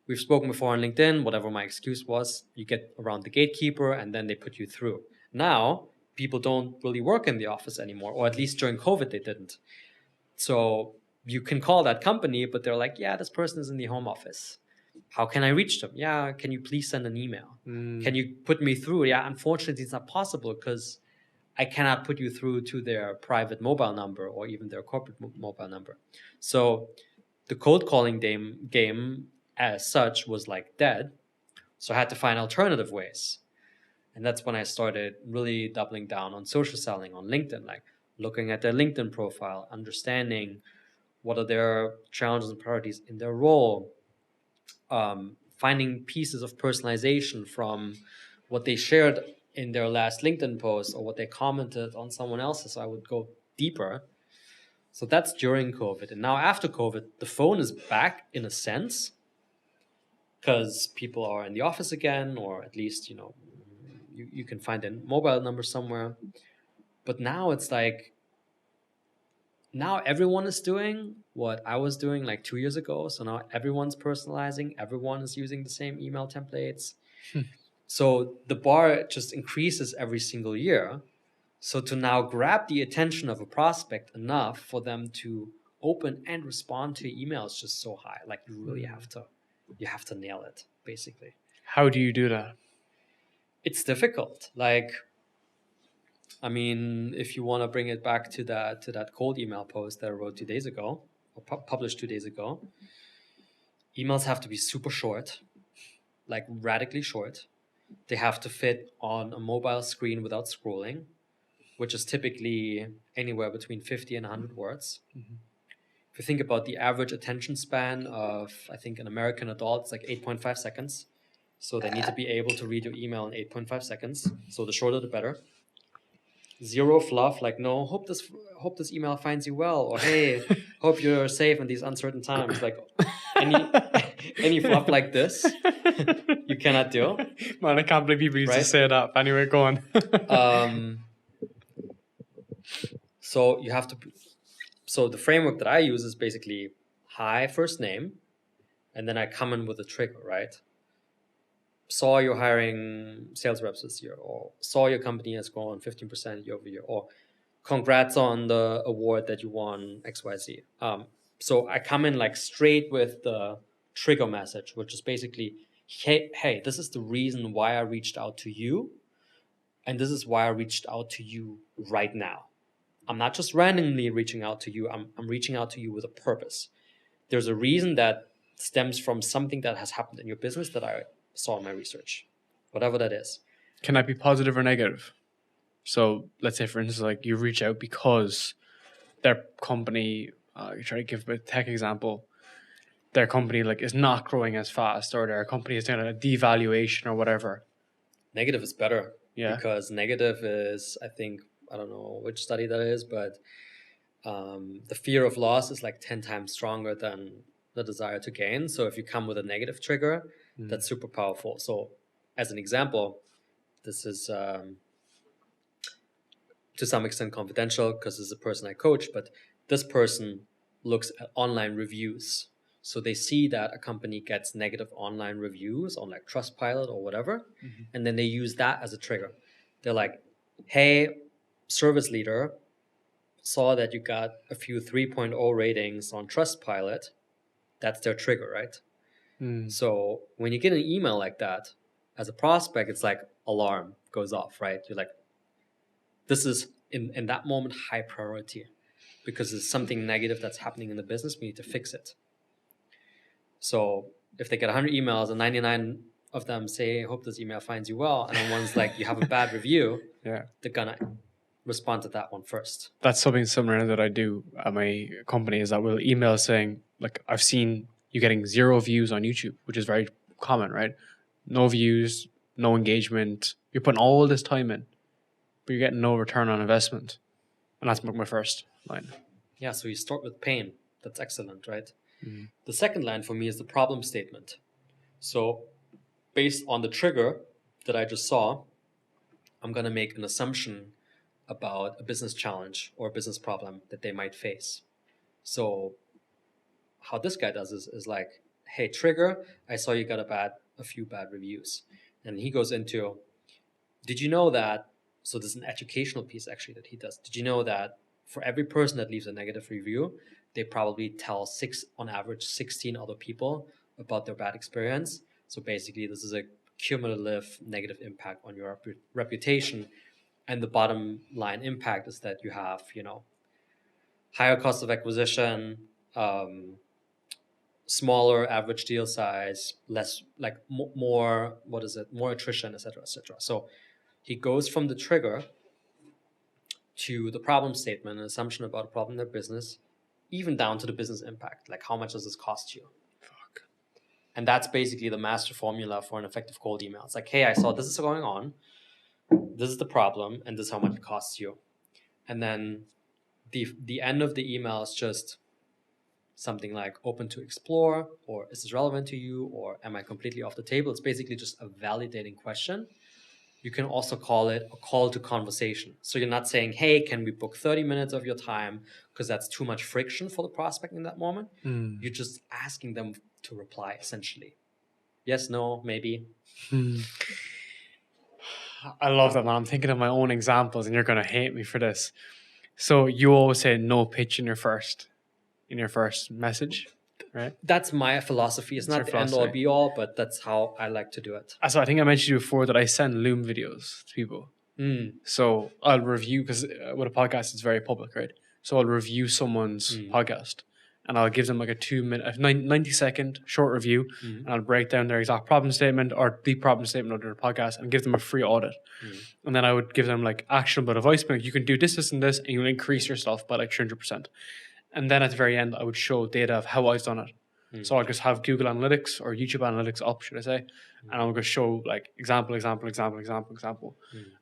we've spoken before on LinkedIn, whatever my excuse was, you get around the gatekeeper and then they put you through. Now, people don't really work in the office anymore, or at least during COVID, they didn't. So you can call that company, but they're like, yeah, this person is in the home office. How can I reach them? Yeah, can you please send an email? Can you put me through? Yeah, unfortunately, it's not possible because I cannot put you through to their private mobile number or even their corporate mobile number. So the cold calling game as such was dead. So I had to find alternative ways. And that's when I started really doubling down on social selling on LinkedIn, looking at their LinkedIn profile, understanding what are their challenges and priorities in their role, finding pieces of personalization from what they shared in their last LinkedIn post or what they commented on someone else's. So I would go deeper. So that's during COVID. And now after COVID, the phone is back in a sense because people are in the office again, or at least, you can find a mobile number somewhere. But now it's now everyone is doing what I was doing 2 years ago. So now everyone's personalizing. Everyone is using the same email templates. So the bar just increases every single year. So to now grab the attention of a prospect enough for them to open and respond to email is just so high. You really have to nail it, basically. How do you do that? It's difficult. If you want to bring it back to that cold email post that I wrote 2 days ago, or published 2 days ago, emails have to be super short, radically short. They have to fit on a mobile screen without scrolling, which is typically anywhere between 50 and 100 words. If you think about the average attention span of, I think, an American adult, it's 8.5 seconds. So they need to be able to read your email in 8.5 seconds. So the shorter, the better. Zero fluff, no, hope this email finds you well, or hey, hope you're safe in these uncertain times. Any fluff like this, you cannot do. Man, I can't believe people used to say that. Anyway, go on. So you have to. So the framework that I use is basically hi, first name, and then I come in with a trigger, right? Saw you're hiring sales reps this year, or saw your company has grown 15% year over year, or congrats on the award that you won XYZ. So I come in straight with the trigger message, which is basically, hey, this is the reason why I reached out to you, and this is why I reached out to you right now. I'm not just randomly reaching out to you. I'm reaching out to you with a purpose. There's a reason that stems from something that has happened in your business that I saw in my research, whatever that is. Can that be positive or negative? So let's say, for instance, you reach out because their company, you try to give a tech example, their company is not growing as fast, or their company is doing a devaluation or whatever. Negative is better. Yeah. Because negative is, I think, I don't know which study that is, but the fear of loss is 10 times stronger than the desire to gain. So if you come with a negative trigger, that's super powerful. So as an example, this is to some extent confidential because this is a person I coach, but this person looks at online reviews. So they see that a company gets negative online reviews on Trustpilot or whatever, and then they use that as a trigger. They're like, hey, service leader, saw that you got a few 3.0 ratings on Trustpilot. That's their trigger, right? So when you get an email like that, as a prospect, it's alarm goes off, right? You're like, this is in that moment high priority because there's something negative that's happening in the business. We need to fix it. So if they get 100 emails and 99 of them say, hope this email finds you well, and then one's you have a bad review, they're gonna respond to that one first. That's something similar that I do at my company, is that we'll email saying, like, I've seen you getting 0 views on YouTube, which is very common, right? No views, no engagement. You're putting all this time in, but you're getting no return on investment. And that's my first line. Yeah, so you start with pain. That's excellent, right? Mm-hmm. The second line for me is the problem statement. So based on the trigger that I just saw, I'm going to make an assumption about a business challenge or a business problem that they might face. So how this guy does is like, hey, trigger, I saw you got a few bad reviews. And he goes into, did you know that, so there's an educational piece actually that he does. Did you know that for every person that leaves a negative review, they probably tell on average 16 other people about their bad experience. So basically this is a cumulative negative impact on your reputation. And the bottom line impact is that you have, higher cost of acquisition, smaller average deal size, less like more, more attrition, etc., etc. So he goes from the trigger to the problem statement, an assumption about a problem in their business, even down to the business impact. Like, how much does this cost you? Fuck. And that's basically the master formula for an effective cold email. It's like, hey, I saw this is going on. This is the problem, and this is how much it costs you. And then the end of the email is just something like open to explore, or is this relevant to you, or am I completely off the table? It's basically just a validating question. You can also call it a call to conversation. So you're not saying, hey, can we book 30 minutes of your time? Because that's too much friction for the prospect in that moment. You're just asking them to reply, essentially. Yes, no, maybe. I love that, man. I'm thinking of my own examples, and you're going to hate me for this. So you always say no pitch in your first message, right? That's my philosophy. It's not the end all be all, but that's how I like to do it. So I think I mentioned you before that I send Loom videos to people. So I'll review, because with a podcast, it's very public, right? So I'll review someone's podcast, and I'll give them like a 90-second short review, and I'll break down their exact problem statement or the problem statement of their podcast and give them a free audit. And then I would give them like actionable advice, like, you can do this, this, and this, and you'll increase your stuff by like 300%. And then at the very end, I would show data of how I've done it. So I'll just have Google Analytics or YouTube Analytics up, should I say, and I'll just show like example.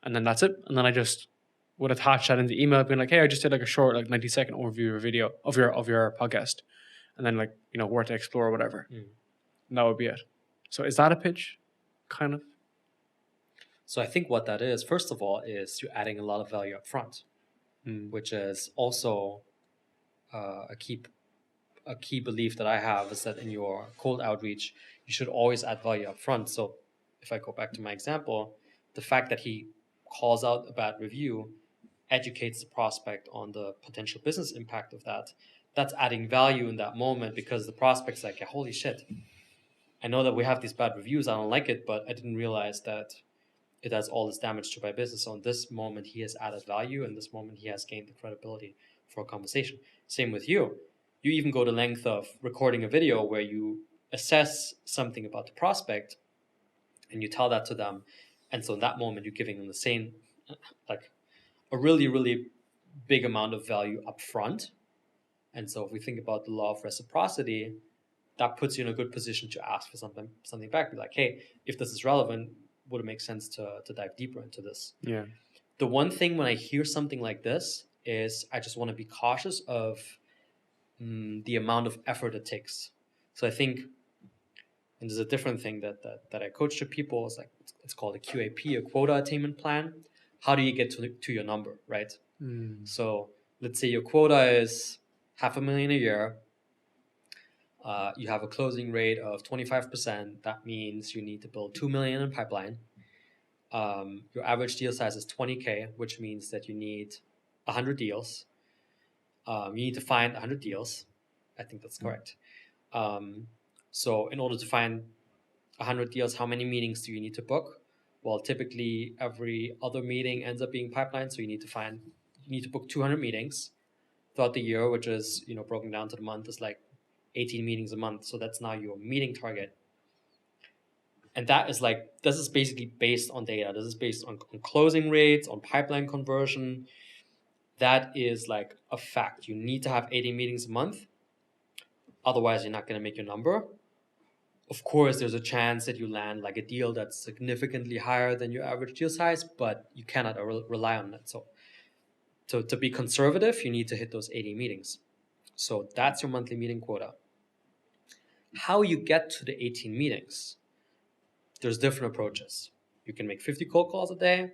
And then that's it. And then I just would attach that in the email, being like, hey, I just did like a short, like 90-second overview video of your podcast. And then, like, where to explore or whatever. And that would be it. So is that a pitch? Kind of. So I think what that is, first of all, is you're adding a lot of value up front, which is also a key belief that I have, is that in your cold outreach, you should always add value up front. So if I go back to my example, the fact that he calls out a bad review educates the prospect on the potential business impact of that. That's adding value in that moment, because the prospect's like, yeah, holy shit, I know that we have these bad reviews, I don't like it, but I didn't realize that it does all this damage to my business. So in this moment, he has added value. In this moment, he has gained the credibility for a conversation. Same with you. You even go the length of recording a video where you assess something about the prospect and you tell that to them. And so in that moment, you're giving them the same, like a really, really big amount of value up front. And so if we think about the law of reciprocity, that puts you in a good position to ask for something back. Be like, hey, if this is relevant, would it make sense to dive deeper into this? Yeah. The one thing when I hear something like this is I just want to be cautious of the amount of effort it takes. So I think, and there's a different thing that I coach to people, is like, it's called a QAP, a quota attainment plan. How do you get to your number, right? So let's say your quota is $500,000 a year. You have a closing rate of 25%. That means you need to build 2 million in pipeline. Your average deal size is 20K, which means that you need 100 deals. You need to find 100 deals. I think that's correct. So in order to find 100 deals, how many meetings do you need to book? Well, typically every other meeting ends up being pipeline. So you need to book 200 meetings throughout the year, which is, broken down to the month is like 18 meetings a month. So that's now your meeting target. And this is basically based on data. This is based on closing rates, on pipeline conversion. that is like a fact. You need to have 80 meetings a month. Otherwise, you're not going to make your number. Of course, there's a chance that you land like a deal that's significantly higher than your average deal size, but you cannot rely on that. So to be conservative, you need to hit those 80 meetings. So that's your monthly meeting quota. How you get to the 18 meetings, there's different approaches. You can make 50 cold calls a day.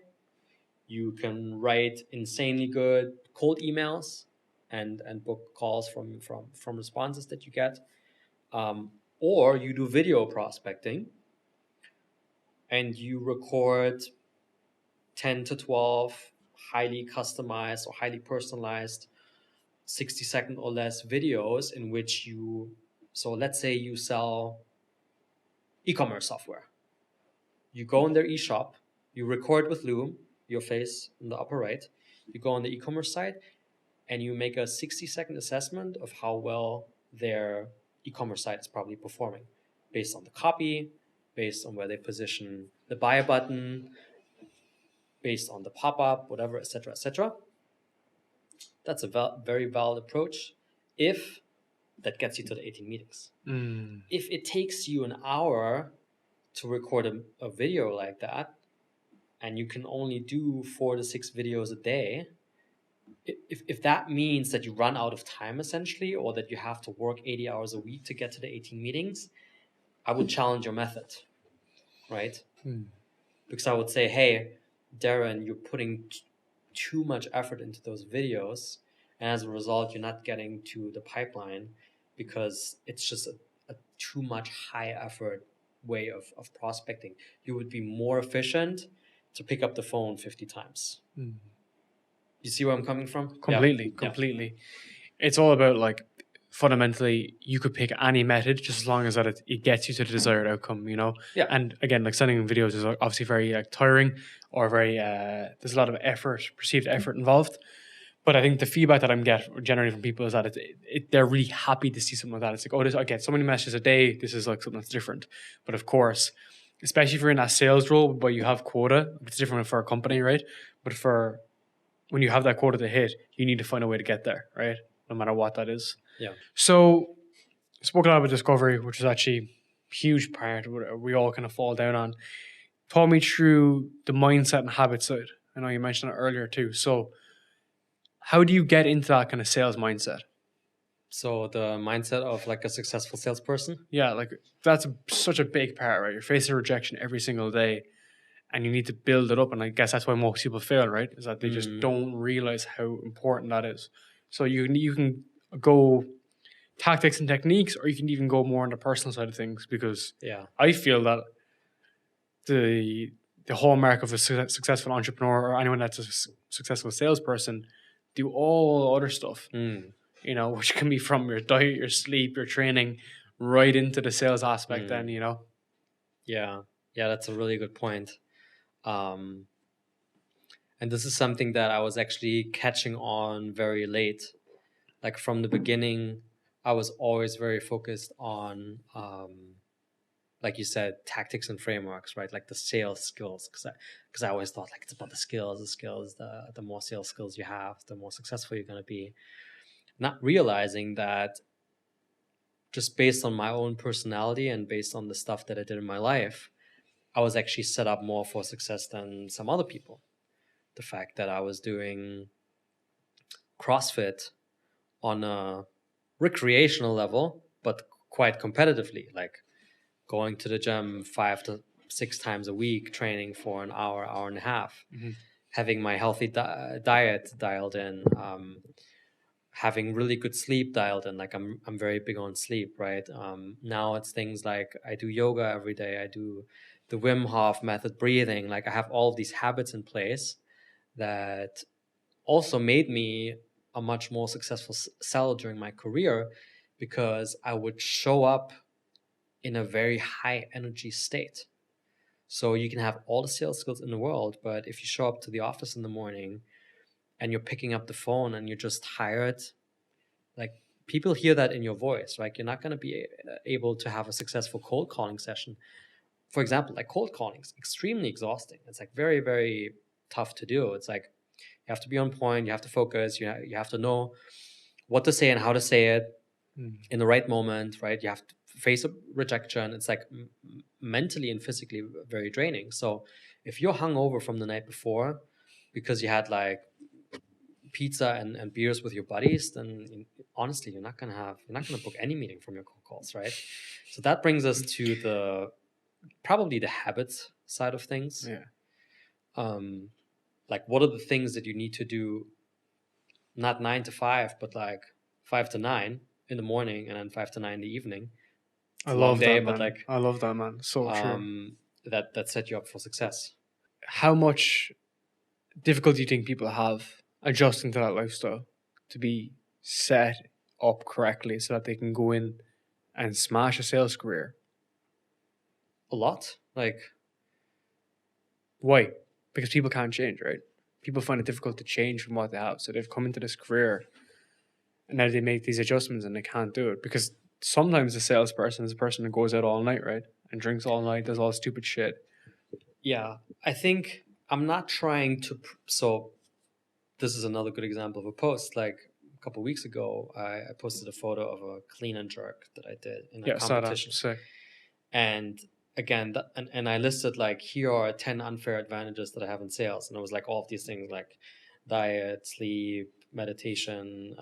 You can write insanely good cold emails and book calls from responses that you get. Or you do video prospecting and you record 10 to 12 highly customized or highly personalized 60-second or less videos in which so let's say you sell e-commerce software. You go in their e-shop, you record with Loom, your face in the upper right, you go on the e-commerce site, and you make a 60-second assessment of how well their e-commerce site is probably performing based on the copy, based on where they position the buy button, based on the pop-up, whatever, etc., etc. That's a very valid approach if that gets you to the 18 meetings. If it takes you an hour to record a video like that, and you can only do 4 to 6 videos a day, if that means that you run out of time essentially, or that you have to work 80 hours a week to get to the 18 meetings, I would challenge your method, right? Because I would say, hey, Darren, you're putting too much effort into those videos, and as a result, you're not getting to the pipeline because it's just a too much high effort way of prospecting. You would be more efficient to pick up the phone 50 times. You see where I'm coming from? Completely. It's all about like fundamentally you could pick any method just as long as that it gets you to the desired outcome, you know? Yeah. And again, like sending videos is obviously very tiring or very, there's a lot of perceived effort involved. But I think the feedback that I'm getting generally from people is that they're really happy to see something like that. It's like, I get so many messages a day. This is like something that's different. But of course, especially if you're in that sales role, but you have quota, it's different for a company, right? But when you have that quota to hit, you need to find a way to get there, right? No matter what that is. Yeah. So, spoke a lot about discovery, which is actually a huge part we all kind of fall down on. Talk me through the mindset and habit side. I know you mentioned it earlier too. So, how do you get into that kind of sales mindset? So the mindset of like a successful salesperson? Yeah, like that's such a big part, right? You're facing rejection every single day and you need to build it up. And I guess that's why most people fail, right? Is that they just don't realize how important that is. So you can go tactics and techniques, or you can even go more on the personal side of things, because I feel that the hallmark of a successful entrepreneur or anyone that's a successful salesperson do all other stuff, you know, which can be from your diet, your sleep, your training, right into the sales aspect then, you know? Yeah, that's a really good point. And this is something that I was actually catching on very late. Like from the beginning, I was always very focused on, like you said, tactics and frameworks, right? Like the sales skills, because I always thought like it's about the skills. The more sales skills you have, the more successful you're going to be. Not realizing that just based on my own personality and based on the stuff that I did in my life, I was actually set up more for success than some other people. The fact that I was doing CrossFit on a recreational level, but quite competitively, like going to the gym 5 to 6 times a week, training for an hour and a half, having my healthy diet dialed in, having really good sleep dialed in. Like I'm very big on sleep, right? Now it's things like I do yoga every day. I do the Wim Hof method breathing. Like I have all of these habits in place that also made me a much more successful seller during my career, because I would show up in a very high energy state. So you can have all the sales skills in the world, but if you show up to the office in the morning and you're picking up the phone and you're just tired, like people hear that in your voice, right? You're not going to be able to have a successful cold calling session. For example, like cold calling is extremely exhausting. It's like very, very tough to do. It's like you You have to be on point. You have to focus. You have to know what to say and how to say it in the right moment, right? You have to face a rejection. It's like mentally and physically very draining. So if you're hungover from the night before because you had like pizza and beers with your buddies, then honestly, you're not gonna book any meeting from your cold calls, right? So that brings us to probably the habits side of things. Like what are the things that you need to do, not 9 to 5, but like 5 to 9 in the morning and then 5 to 9 in the evening. I love that, man. I love that, man. So true. That set you up for success. How much difficulty do you think people have adjusting to that lifestyle to be set up correctly so that they can go in and smash a sales career? A lot. Like, why? Because people can't change, right? People find it difficult to change from what they have. So they've come into this career and now they make these adjustments and they can't do it. Because sometimes the salesperson is a person who goes out all night, right? And drinks all night, does all stupid shit. Yeah. I think I'm not trying to... So this is another good example of a post. Like a couple of weeks ago, I posted a photo of a clean and jerk that I did in a competition. Sick. And again, and I listed like, here are 10 unfair advantages that I have in sales. And it was like all of these things like diet, sleep, meditation,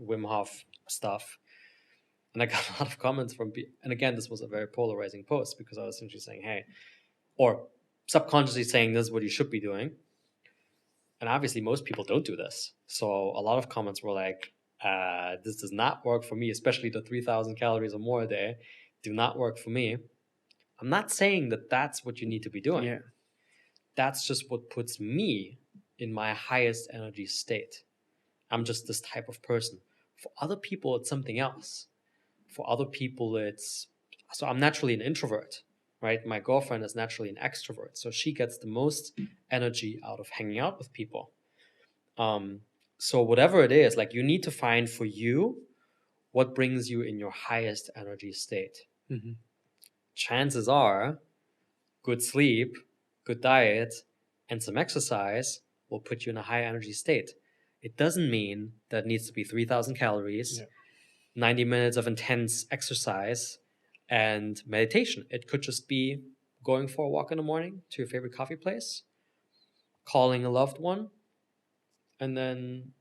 Wim Hof stuff. And I got a lot of comments from people. And again, this was a very polarizing post because I was essentially saying, hey, or subconsciously saying this is what you should be doing. And obviously most people don't do this. So a lot of comments were like, this does not work for me, especially the 3,000 calories or more a day do not work for me. I'm not saying that that's what you need to be doing. Yeah. That's just what puts me in my highest energy state. I'm just this type of person. For other people, it's something else. For other people, so I'm naturally an introvert, right? My girlfriend is naturally an extrovert. So she gets the most energy out of hanging out with people. So whatever it is, like you need to find for you what brings you in your highest energy state. Mm-hmm. Chances are good sleep, good diet, and some exercise will put you in a high energy state. It doesn't mean that it needs to be 3,000 calories, 90 minutes of intense exercise, and meditation. It could just be going for a walk in the morning to your favorite coffee place, calling a loved one, and then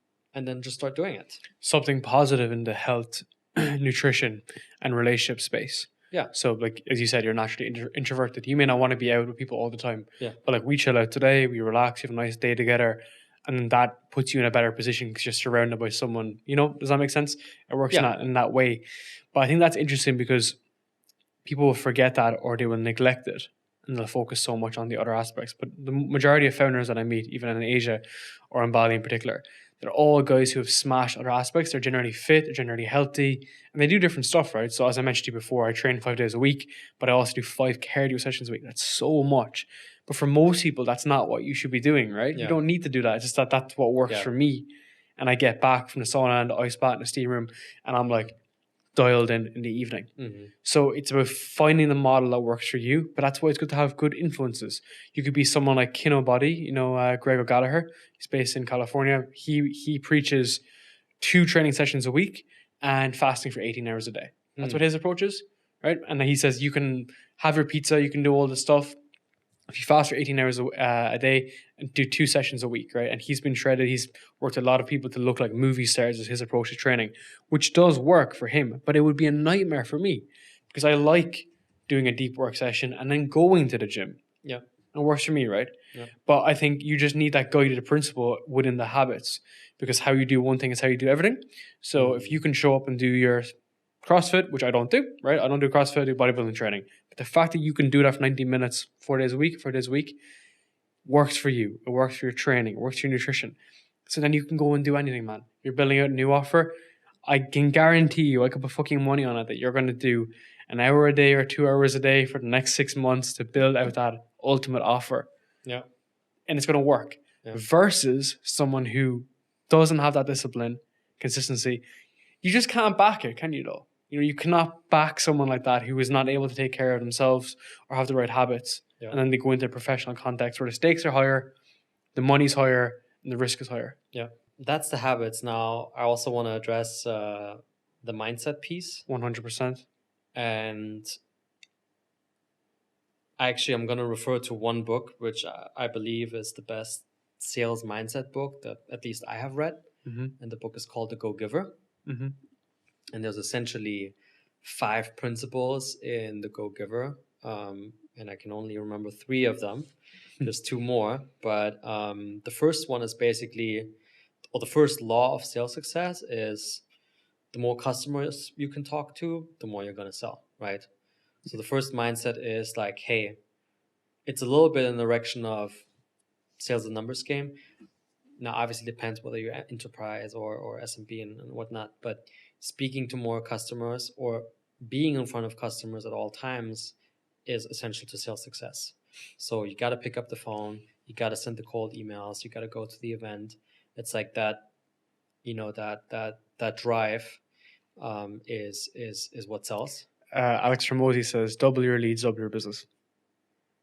just start doing it. Something positive in the health, nutrition, and relationship space. Yeah. So like, as you said, you're naturally introverted. You may not want to be out with people all the time. Yeah. But like we chill out today, we relax, you have a nice day together. And that puts you in a better position because you're surrounded by someone, does that make sense? It works in that way. But I think that's interesting because people will forget that or they will neglect it and they'll focus so much on the other aspects. But the majority of founders that I meet, even in Asia or in Bali in particular, they're all guys who have smashed other aspects. They're generally fit, they're generally healthy, and they do different stuff, right? So as I mentioned to you before, I train 5 days a week, but I also do 5 cardio sessions a week. That's so much. But for most people, that's not what you should be doing, right? Yeah. You don't need to do that. It's just that's what works for me. And I get back from the sauna and the ice bath and the steam room, and I'm like dialed in the evening. Mm-hmm. So it's about finding the model that works for you. But that's why it's good to have good influences. You could be someone like Kinobody, Greg O'Gallagher. He's based in California. He preaches 2 training sessions a week and fasting for 18 hours a day. That's what his approach is, right? And he says you can have your pizza, you can do all this stuff. If you fast for 18 hours a day and do 2 sessions a week, right? And he's been shredded. He's worked with a lot of people to look like movie stars as his approach to training, which does work for him. But it would be a nightmare for me because I like doing a deep work session and then going to the gym. Yeah. It works for me, right? Yeah. But I think you just need that guided principle within the habits because how you do one thing is how you do everything. So if you can show up and do your CrossFit, which I don't do, right? I don't do CrossFit, I do bodybuilding training. But the fact that you can do that for 90 minutes, 4 days a week, works for you. It works for your training. It works for your nutrition. So then you can go and do anything, man. You're building out a new offer. I can guarantee you, I could put fucking money on it, that you're going to do an hour a day or 2 hours a day for the next 6 months to build out that ultimate offer. Yeah. And it's going to work. Yeah. Versus someone who doesn't have that discipline, consistency. You just can't back it, can you though? You cannot back someone like that who is not able to take care of themselves or have the right habits. Yeah. And then they go into a professional context where the stakes are higher, the money's higher, the risk is higher. Yeah, that's the habits. Now, I also want to address the mindset piece. 100%. And I'm going to refer to one book, which I believe is the best sales mindset book that at least I have read. Mm-hmm. And the book is called The Go-Giver. Mm-hmm. And there's essentially 5 principles in The Go-Giver. And I can only remember 3 of them. There's 2 more. But the first one is basically, or the first law of sales success is the more customers you can talk to, the more you're going to sell, right? So the first mindset is like, hey, it's a little bit in the direction of sales and numbers game. Now, obviously, depends whether you're enterprise or SMB and whatnot. But speaking to more customers or being in front of customers at all times is essential to sales success. So you got to pick up the phone. You got to send the cold emails. You got to go to the event. It's like that. That drive is what sells. Alex Ramosi says, double your leads, double your business.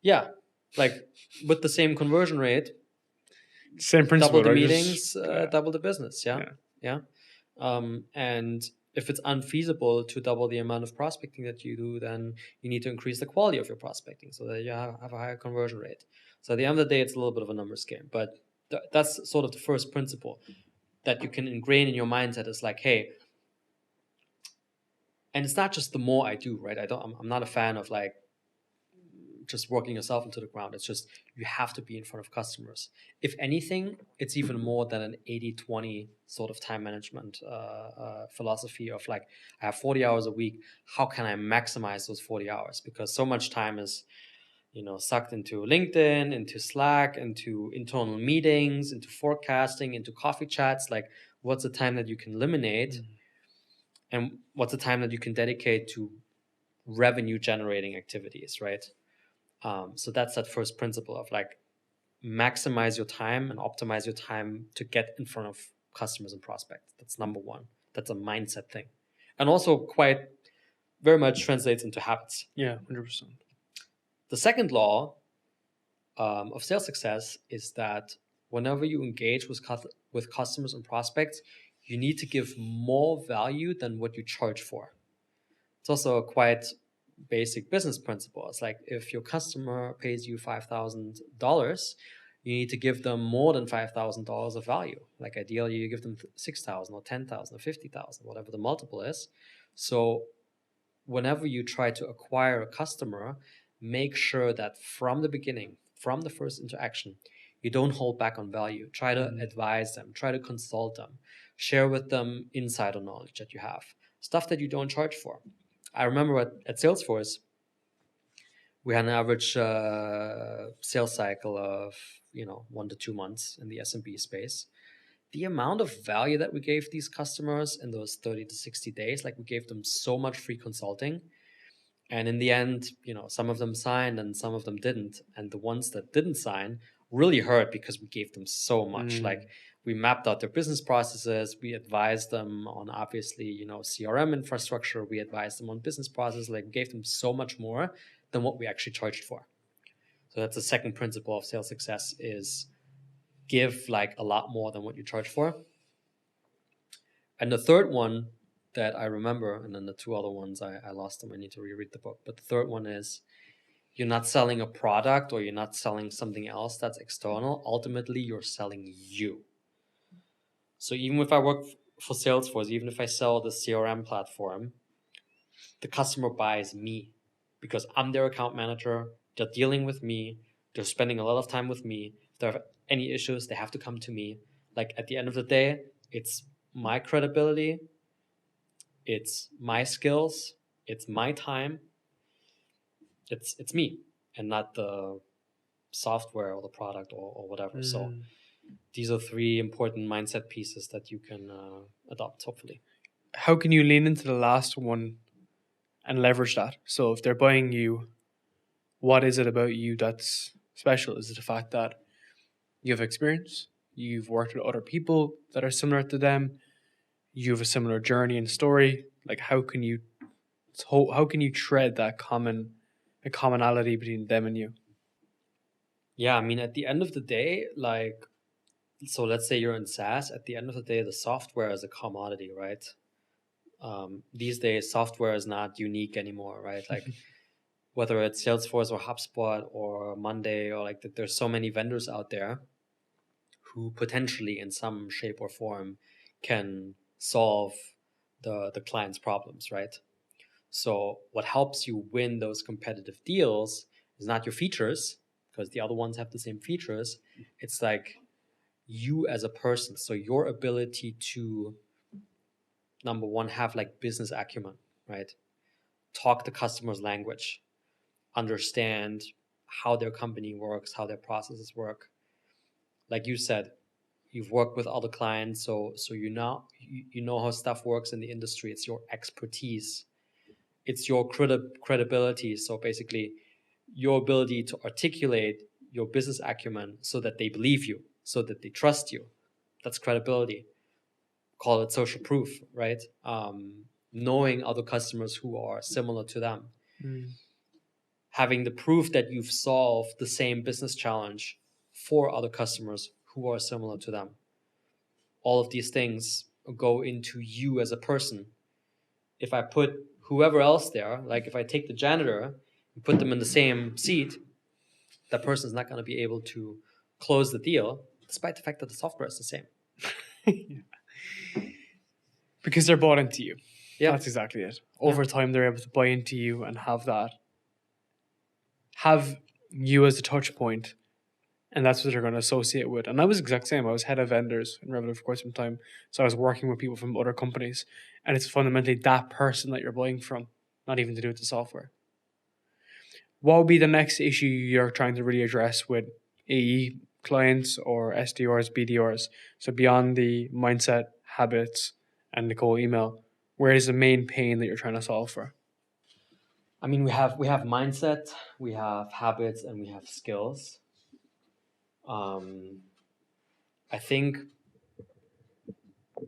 Yeah, like with the same conversion rate, same principle, double the right? meetings, double the business. Yeah. And if it's unfeasible to double the amount of prospecting that you do, then you need to increase the quality of your prospecting so that you have a higher conversion rate. So at the end of the day, it's a little bit of a numbers game, but that's sort of the first principle that you can ingrain in your mindset. Is like, hey, and it's not just the more I do, right? I'm not a fan of like just working yourself into the ground. It's just you have to be in front of customers. If anything, it's even more than an 80-20 sort of time management philosophy of like, I have 40 hours a week. How can I maximize those 40 hours? Because so much time is, sucked into LinkedIn, into Slack, into internal meetings, into forecasting, into coffee chats. Like, what's the time that you can eliminate? And what's the time that you can dedicate to revenue generating activities, right? So that's that first principle of like maximize your time and optimize your time to get in front of customers and prospects. That's number one. That's a mindset thing. And also quite very much translates into habits. Yeah, 100%. The second law of sales success is that whenever you engage with customers and prospects, you need to give more value than what you charge for. It's also a quite basic business principle. It's like if your customer pays you $5,000, you need to give them more than $5,000 of value. Like ideally, you give them 6,000 or 10,000 or 50,000, whatever the multiple is. So whenever you try to acquire a customer, make sure that from the beginning, from the first interaction, you don't hold back on value. Try to advise them, try to consult them, share with them insider knowledge that you have, stuff that you don't charge for. I remember at Salesforce, we had an average sales cycle of 1 to 2 months in the SMB space. The amount of value that we gave these customers in those 30 to 60 days, like we gave them so much free consulting. And in the end, some of them signed and some of them didn't. And the ones that didn't sign really hurt because we gave them so much. Like we mapped out their business processes. We advised them on obviously, CRM infrastructure. We advised them on business processes. Like we gave them so much more than what we actually charged for. So that's the second principle of sales success is give like a lot more than what you charge for. And the third one that I remember, and then the 2 other ones, I lost them. I need to reread the book. But the third one is you're not selling a product or you're not selling something else that's external. Ultimately, you're selling you. So even if I work for Salesforce, even if I sell the CRM platform, the customer buys me because I'm their account manager. They're dealing with me. They're spending a lot of time with me. If they have any issues, they have to come to me. Like at the end of the day, it's my credibility. It's my skills. It's my time. It's me and not the software or the product or whatever. So these are 3 important mindset pieces that you can adopt, hopefully. How can you lean into the last one and leverage that? So if they're buying you, what is it about you that's special? Is it the fact that you have experience, you've worked with other people that are similar to them, you have a similar journey and story? Like how can you tread that commonality between them and you? Yeah, I mean, at the end of the day, like So let's say you're in SaaS. At the end of the day, the software is a commodity, right? These days, software is not unique anymore, right? Like whether it's Salesforce or HubSpot or Monday, or like there's so many vendors out there who potentially in some shape or form can solve the client's problems, right? So what helps you win those competitive deals is not your features, because the other ones have the same features. It's like you as a person. So your ability to, number one, have like business acumen, right? Talk the customer's language, understand how their company works, how their processes work. Like you said, you've worked with other clients, so you know how stuff works in the industry. It's your expertise, it's your credibility. So basically, your ability to articulate your business acumen so that they believe you, so that they trust you. That's credibility. Call it social proof, right? Knowing other customers who are similar to them. Having the proof that you've solved the same business challenge for other customers who are similar to them. All of these things go into you as a person. If I put whoever else there, like if I take the janitor and put them in the same seat, that person is not going to be able to close the deal, despite the fact that the software is the same. Because they're bought into you. Yeah, that's exactly it. Over time, they're able to buy into you and have you as a touch point, and that's what they're going to associate with. And I was the exact same. I was head of vendors in Revolut for quite some time, so I was working with people from other companies, and it's fundamentally that person that you're buying from, not even to do with the software. What would be the next issue you're trying to really address with AE clients or SDRs, BDRs? So beyond the mindset, habits, and the cold email, where is the main pain that you're trying to solve for? I mean, we have mindset, we have habits, and we have skills. I think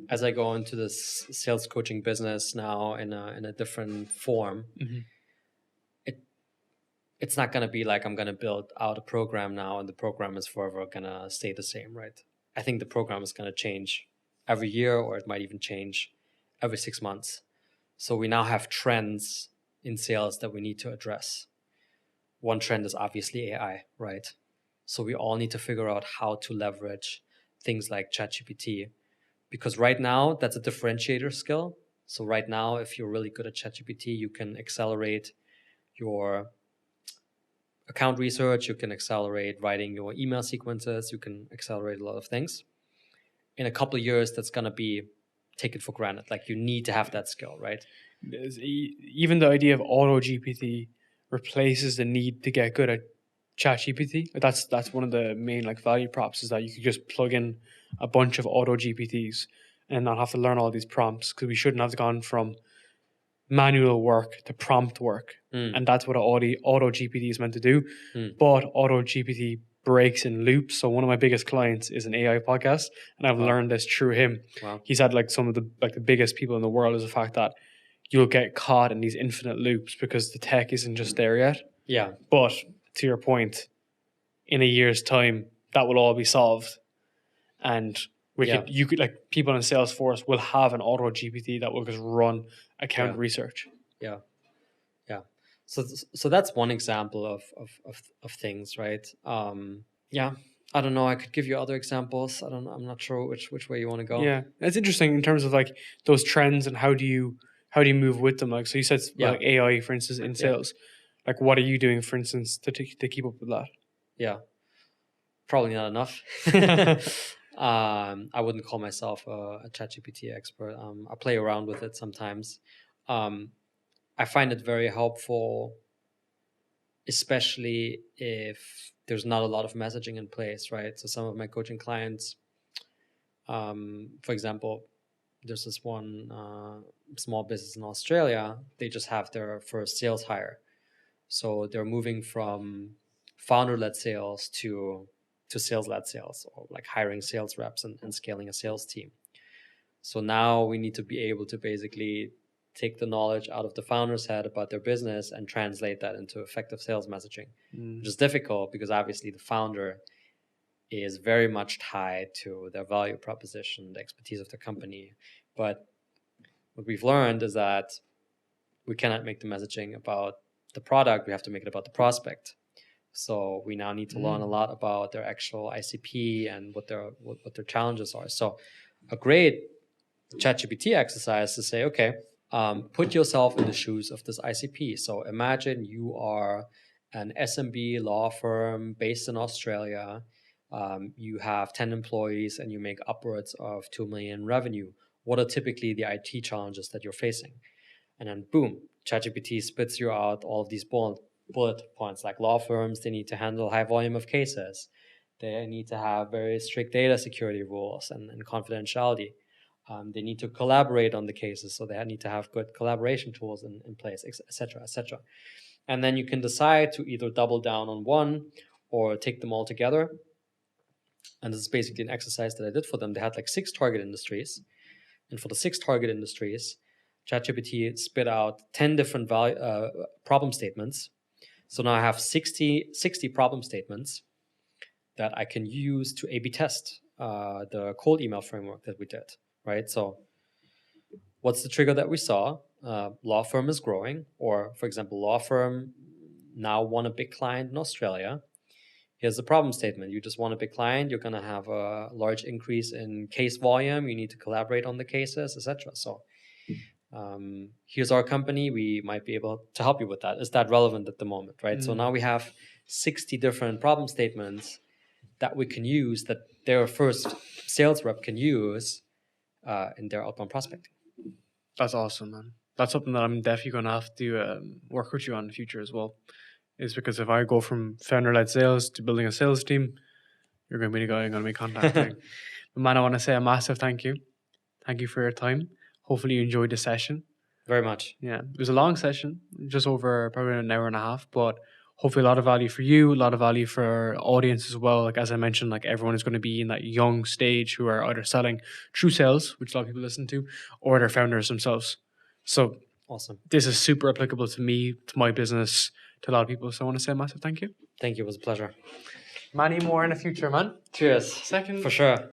as I go into this sales coaching business now in a different form, it's not going to be like I'm going to build out a program now and the program is forever going to stay the same, right? I think the program is going to change every year, or it might even change every 6 months. So we now have trends in sales that we need to address. One trend is obviously AI, right? So we all need to figure out how to leverage things like ChatGPT, because right now that's a differentiator skill. So right now, if you're really good at ChatGPT, you can accelerate your account research, you can accelerate writing your email sequences, you can accelerate a lot of things. In a couple of years, that's going to be taken for granted. Like you need to have that skill, right? Even the idea of auto GPT replaces the need to get good at ChatGPT. That's one of the main like value props, is that you could just plug in a bunch of auto GPTs and not have to learn all these prompts, because we shouldn't have gone from manual work to prompt work. And that's what auto GPT is meant to do. But auto GPT breaks in loops. So one of my biggest clients is an AI podcast, and I've learned this through him. He's had like some of the biggest people in the world, is the fact that you'll get caught in these infinite loops because the tech isn't just there yet. Yeah. But to your point, in a year's time, that will all be solved. And you could like people in Salesforce will have an auto GPT that will just run account research. Yeah. So that's one example of things, right? I don't know. I could give you other examples. I'm not sure which way you want to go. Yeah, it's interesting in terms of like those trends and how do you move with them. Like, so you said like AI, for instance, in sales. Like, what are you doing, for instance, to keep up with that? Yeah, probably not enough. I wouldn't call myself a ChatGPT expert. I play around with it sometimes. I find it very helpful, especially if there's not a lot of messaging in place, right? So some of my coaching clients, for example, there's this one small business in Australia. They just have their first sales hire. So they're moving from founder-led sales to sales-led sales, or like hiring sales reps and scaling a sales team. So now we need to be able to basically take the knowledge out of the founder's head about their business and translate that into effective sales messaging, which is difficult because obviously the founder is very much tied to their value proposition, the expertise of the company. But what we've learned is that we cannot make the messaging about the product. We have to make it about the prospect. So we now need to learn a lot about their actual ICP and what their challenges are. So a great ChatGPT exercise is to say, okay, put yourself in the shoes of this ICP. So imagine you are an SMB law firm based in Australia. You have 10 employees and you make upwards of 2 million revenue. What are typically the IT challenges that you're facing? And then boom, ChatGPT spits you out all of these bullet points. Like law firms, they need to handle high volume of cases. They need to have very strict data security rules and confidentiality. They need to collaborate on the cases, so they need to have good collaboration tools in place, etc., etc. And then you can decide to either double down on one or take them all together. And this is basically an exercise that I did for them. They had like 6 target industries. And for the 6 target industries, ChatGPT spit out 10 different problem statements. So now I have 60 problem statements that I can use to A/B test the cold email framework that we did, right? So what's the trigger that we saw? Law firm is growing, or for example, law firm now won a big client in Australia. Here's the problem statement. You just want a big client. You're going to have a large increase in case volume. You need to collaborate on the cases, etc. So here's our company. We might be able to help you with that. Is that relevant at the moment, right? So now we have 60 different problem statements that we can use, that their first sales rep can use in their outbound prospecting. That's awesome, man. That's something that I'm definitely going to have to work with you on in the future as well. Is because if I go from founder-led sales to building a sales team, you're going to be the guy I'm going to be contacting. But man, I want to say a massive thank you. Thank you for your time. Hopefully you enjoyed the session. Very much. Yeah, it was a long session, just over probably an hour and a half, but hopefully a lot of value for you, a lot of value for our audience as well. Like as I mentioned, like everyone is going to be in that young stage who are either selling through sales, which a lot of people listen to, or they're founders themselves. So awesome. This is super applicable to me, to my business, to a lot of people. So I want to say a massive thank you. Thank you. It was a pleasure. Many more in the future, man. Cheers. Second. For sure.